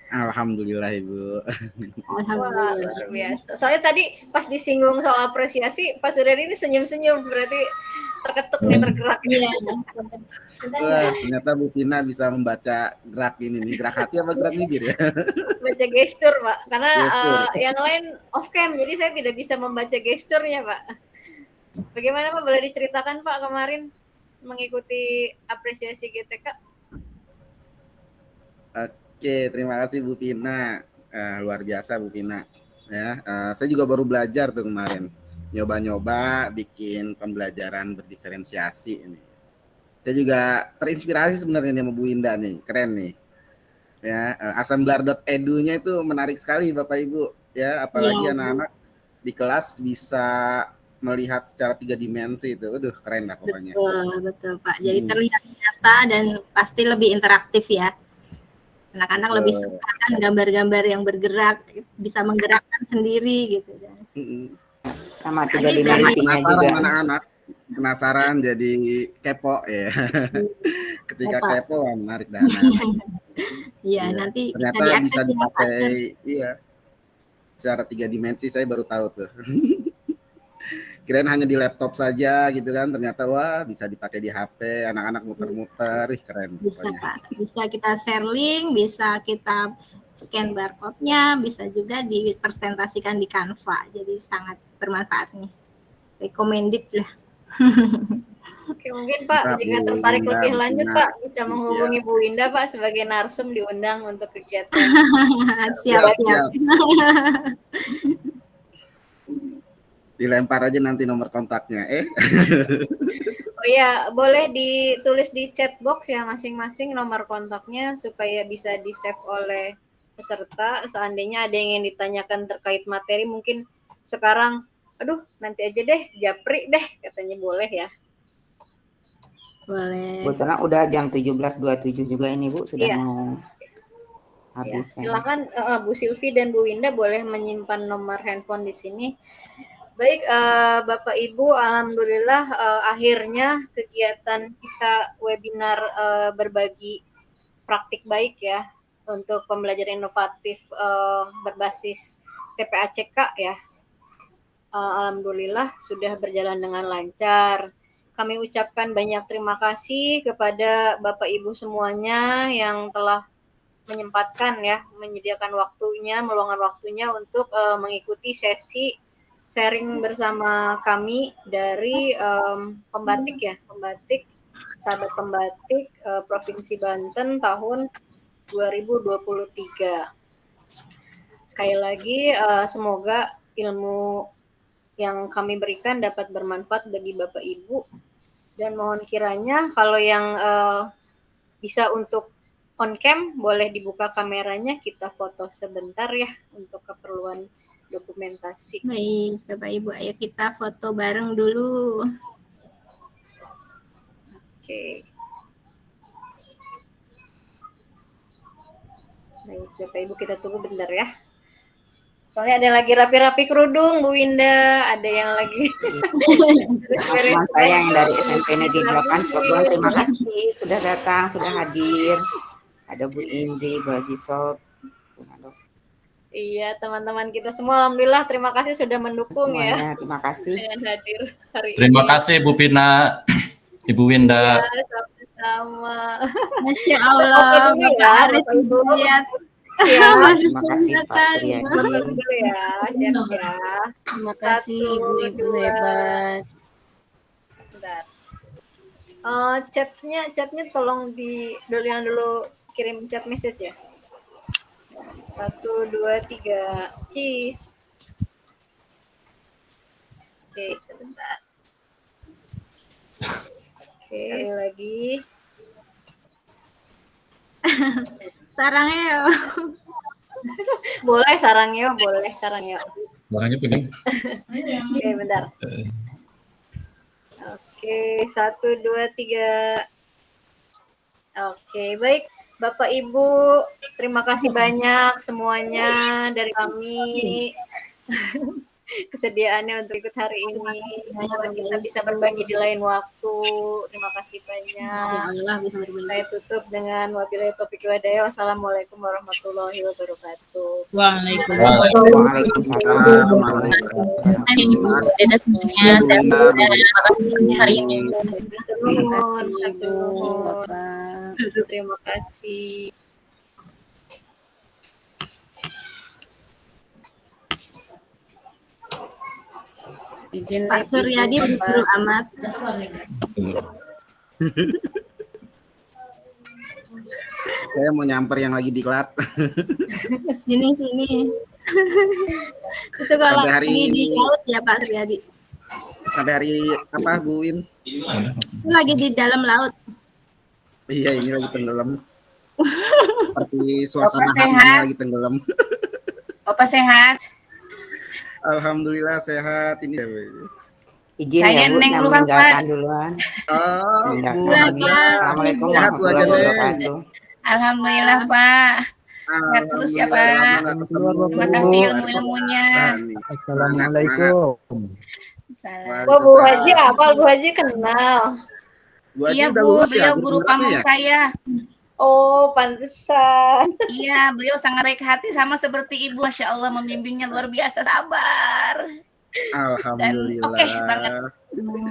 Speaker 7: Alhamdulillah Ibu.
Speaker 1: Wah, luar biasa. Soalnya tadi pas disinggung soal apresiasi, Pak Suryadi ini senyum-senyum, berarti terketuk nih, tergerak.
Speaker 3: Iya.
Speaker 7: Wah, ternyata Bu Vina bisa membaca gerak ini nih. Gerak hati apa gerak bibir ya?
Speaker 1: Baca gestur Pak, karena
Speaker 7: Gestur.
Speaker 1: yang lain off cam, jadi saya tidak bisa membaca gesturnya Pak. Bagaimana Pak, boleh diceritakan Pak kemarin mengikuti apresiasi GTK?
Speaker 7: Oke, terima kasih Bu Vina. Luar biasa Bu Vina. Ya, saya juga baru belajar tuh kemarin. Nyoba-nyoba bikin pembelajaran berdiferensiasi ini. Saya juga terinspirasi sebenarnya sama Bu Indah nih, keren nih. Ya, assembler.edu-nya itu menarik sekali Bapak Ibu. Ya, apalagi anak-anak di kelas bisa melihat secara 3 dimensi itu. Waduh, keren lah pokoknya.
Speaker 3: Betul Pak. Jadi terlihat nyata dan pasti lebih interaktif ya. Anak-anak lebih suka kan gambar-gambar yang bergerak, bisa menggerakkan sendiri gitu kan.
Speaker 4: Sama 3 dimensinya juga.
Speaker 7: Anak-anak penasaran jadi kepo ya. Ketika kepo menarik dan
Speaker 3: Iya, nanti
Speaker 7: ternyata bisa dipakai secara 3 dimensi, saya baru tahu tuh. Kirain hanya di laptop saja gitu kan, ternyata wah bisa dipakai di HP, anak-anak muter-muter, keren.
Speaker 3: Bisa Pak, bisa kita share link, bisa kita scan barcode-nya, bisa juga dipresentasikan di Canva, jadi sangat bermanfaat nih. Recommended lah.
Speaker 1: Oke, mungkin Pak, jika tertarik lebih lanjut Pak, bisa menghubungi Bu Indah Pak sebagai narsum diundang untuk kegiatan.
Speaker 3: Siap.
Speaker 7: Dilempar aja nanti nomor kontaknya.
Speaker 1: Oh iya, boleh ditulis di chat box ya masing-masing nomor kontaknya supaya bisa di-save oleh peserta. Seandainya ada yang ditanyakan terkait materi, mungkin sekarang, aduh nanti aja deh, japri deh, katanya boleh ya.
Speaker 3: Boleh.
Speaker 4: Kebetulan udah jam 17.27 juga ini Bu, sudah mau habis.
Speaker 1: Ya, silakan Bu Silvi dan Bu Winda boleh menyimpan nomor handphone di sini. Baik, Bapak Ibu, alhamdulillah akhirnya kegiatan kita webinar berbagi praktik baik ya untuk pembelajaran inovatif berbasis TPA-CK ya. Alhamdulillah sudah berjalan dengan lancar. Kami ucapkan banyak terima kasih kepada Bapak Ibu semuanya yang telah menyempatkan ya, menyediakan waktunya, meluangkan waktunya untuk mengikuti sesi sharing bersama kami dari pembatik ya, sahabat pembatik Provinsi Banten tahun 2023. Sekali lagi semoga ilmu yang kami berikan dapat bermanfaat bagi Bapak Ibu, dan mohon kiranya kalau yang bisa untuk on cam boleh dibuka kameranya, kita foto sebentar ya untuk keperluan dokumentasi.
Speaker 3: Baik, Bapak Ibu, ayo kita foto bareng dulu.
Speaker 1: Oke. Baik, Bapak Ibu kita tunggu bentar ya. Soalnya ada yang lagi rapi-rapi kerudung, Bu Winda, ada yang lagi.
Speaker 4: Teman saya yang dari SMP Negeri 8 Cilegon, terima kasih sudah datang, sudah hadir. Ada Bu Indri, Bu Haji Sob.
Speaker 1: Iya, teman-teman kita semua, alhamdulillah terima kasih sudah mendukung
Speaker 4: semuanya,
Speaker 1: ya.
Speaker 4: Terima kasih.
Speaker 1: Dengan hadir hari
Speaker 10: Terima
Speaker 1: ini.
Speaker 10: kasih Bu Pina, Ibu Winda.
Speaker 1: Ya, sama-sama.
Speaker 3: Masya
Speaker 1: Foto
Speaker 3: Allah,
Speaker 1: dulu
Speaker 3: Bapak
Speaker 1: ya,
Speaker 3: Aris
Speaker 1: Bapak Ibu.
Speaker 3: lihat.
Speaker 1: Siap.
Speaker 4: Terima kasih Pak
Speaker 1: Foto
Speaker 4: Suryadi.
Speaker 1: dulu ya, siap ya.
Speaker 3: Terima kasih
Speaker 1: Satu,
Speaker 3: ibu-ibu
Speaker 1: dua.
Speaker 3: hebat.
Speaker 1: Bentar. Chatnya tolong yang dulu kirim chat message ya. 1, 2, 3, cheese. Oke, sebentar. Oke, sekali lagi.
Speaker 3: Sarangnya ya.
Speaker 1: Boleh sarangnya, boleh sarangnya.
Speaker 10: Makanya pening.
Speaker 1: Oke, bentar. Oke, 1, 2, 3. Oke, baik. Bapak Ibu, terima kasih banyak semuanya dari kami. Kesediaannya untuk ikut hari ini. Semoga kita bisa berbagi di lain waktu. Terima kasih banyak.
Speaker 3: Allah bisa berbagi.
Speaker 1: Saya tutup dengan wabillahi taufiq wal hidayah. Wassalamualaikum warahmatullahi wabarakatuh.
Speaker 4: Waalaikumsalam.
Speaker 2: Dadah semuanya. Terima kasih hari ini.
Speaker 1: Terima kasih.
Speaker 3: Pak Suryadi berburu amat.
Speaker 7: Saya mau nyamper yang lagi diklat.
Speaker 3: Sini. Itu kalau
Speaker 7: Sampai hari
Speaker 3: lagi di
Speaker 7: ini.
Speaker 3: laut ya Pak Suryadi.
Speaker 7: Sampai hari apa Bu Win?
Speaker 3: Itu lagi di dalam laut.
Speaker 7: Iya, ini lagi tenggelam. Seperti suasana
Speaker 11: Bapak
Speaker 7: hatinya
Speaker 11: sehat?
Speaker 7: lagi tenggelam.
Speaker 11: Bapak sehat?
Speaker 7: Alhamdulillah sehat ini.
Speaker 4: Izin
Speaker 11: Saya
Speaker 4: ya Bu,
Speaker 11: Neng
Speaker 4: saya
Speaker 11: Luhak,
Speaker 4: meninggalkan
Speaker 11: Pak.
Speaker 4: duluan.
Speaker 7: Oh,
Speaker 4: Meninggalkan
Speaker 7: Bu.
Speaker 4: lagi. Assalamualaikum
Speaker 7: Sehat Bu aja,
Speaker 4: warahmatullahi
Speaker 7: Neng.
Speaker 4: wabarakatuh.
Speaker 11: Alhamdulillah Pak. Sehat terus ya Pak. Terima kasih ilmu-ilmunya.
Speaker 8: Assalamualaikum.
Speaker 11: Salam.
Speaker 1: Wah, Bu Haji apa? Bu Haji kenal.
Speaker 7: Bu Haji
Speaker 11: Iya
Speaker 7: udah
Speaker 11: Bu,
Speaker 7: lulus ya?
Speaker 11: beliau guru pamong
Speaker 7: ya?
Speaker 11: saya.
Speaker 1: Oh, pantesan.
Speaker 11: Iya, beliau sangat baik hati sama seperti Ibu. Masya Allah, membimbingnya luar biasa, sabar.
Speaker 7: Alhamdulillah.
Speaker 11: Oke banget.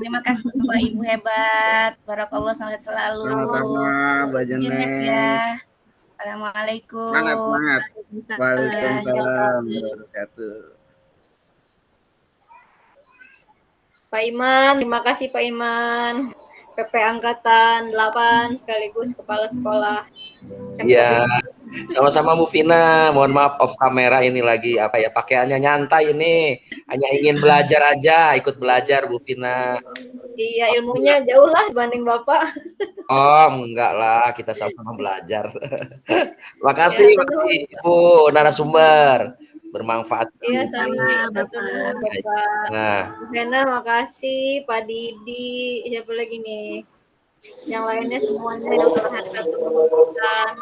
Speaker 11: Terima kasih Bapak Ibu hebat. Barakallah sehat selalu.
Speaker 7: Sama-sama, Mbak
Speaker 11: Izin
Speaker 7: Jeneng.
Speaker 11: ya. Assalamualaikum.
Speaker 7: Semangat. Waalaikumsalam wabarakatuh.
Speaker 1: Pak Iman, terima kasih Pak Iman. PP Angkatan 8 sekaligus Kepala Sekolah.
Speaker 12: Iya, sama-sama Bu Vina. Mohon maaf off kamera ini lagi apa ya pakaiannya nyantai ini. Hanya ingin belajar aja, ikut belajar Bu Vina.
Speaker 1: Iya, ilmunya jauh lah dibanding Bapak.
Speaker 12: Oh, enggak lah, kita sama-sama belajar. Makasih Ibu narasumber. Bermanfaat.
Speaker 1: Iya, sama Bapak.
Speaker 12: Nah,
Speaker 1: Bu Hena, makasih. Pak Didi, siapa lagi nih? Yang lainnya semuanya yang berharga keputusan.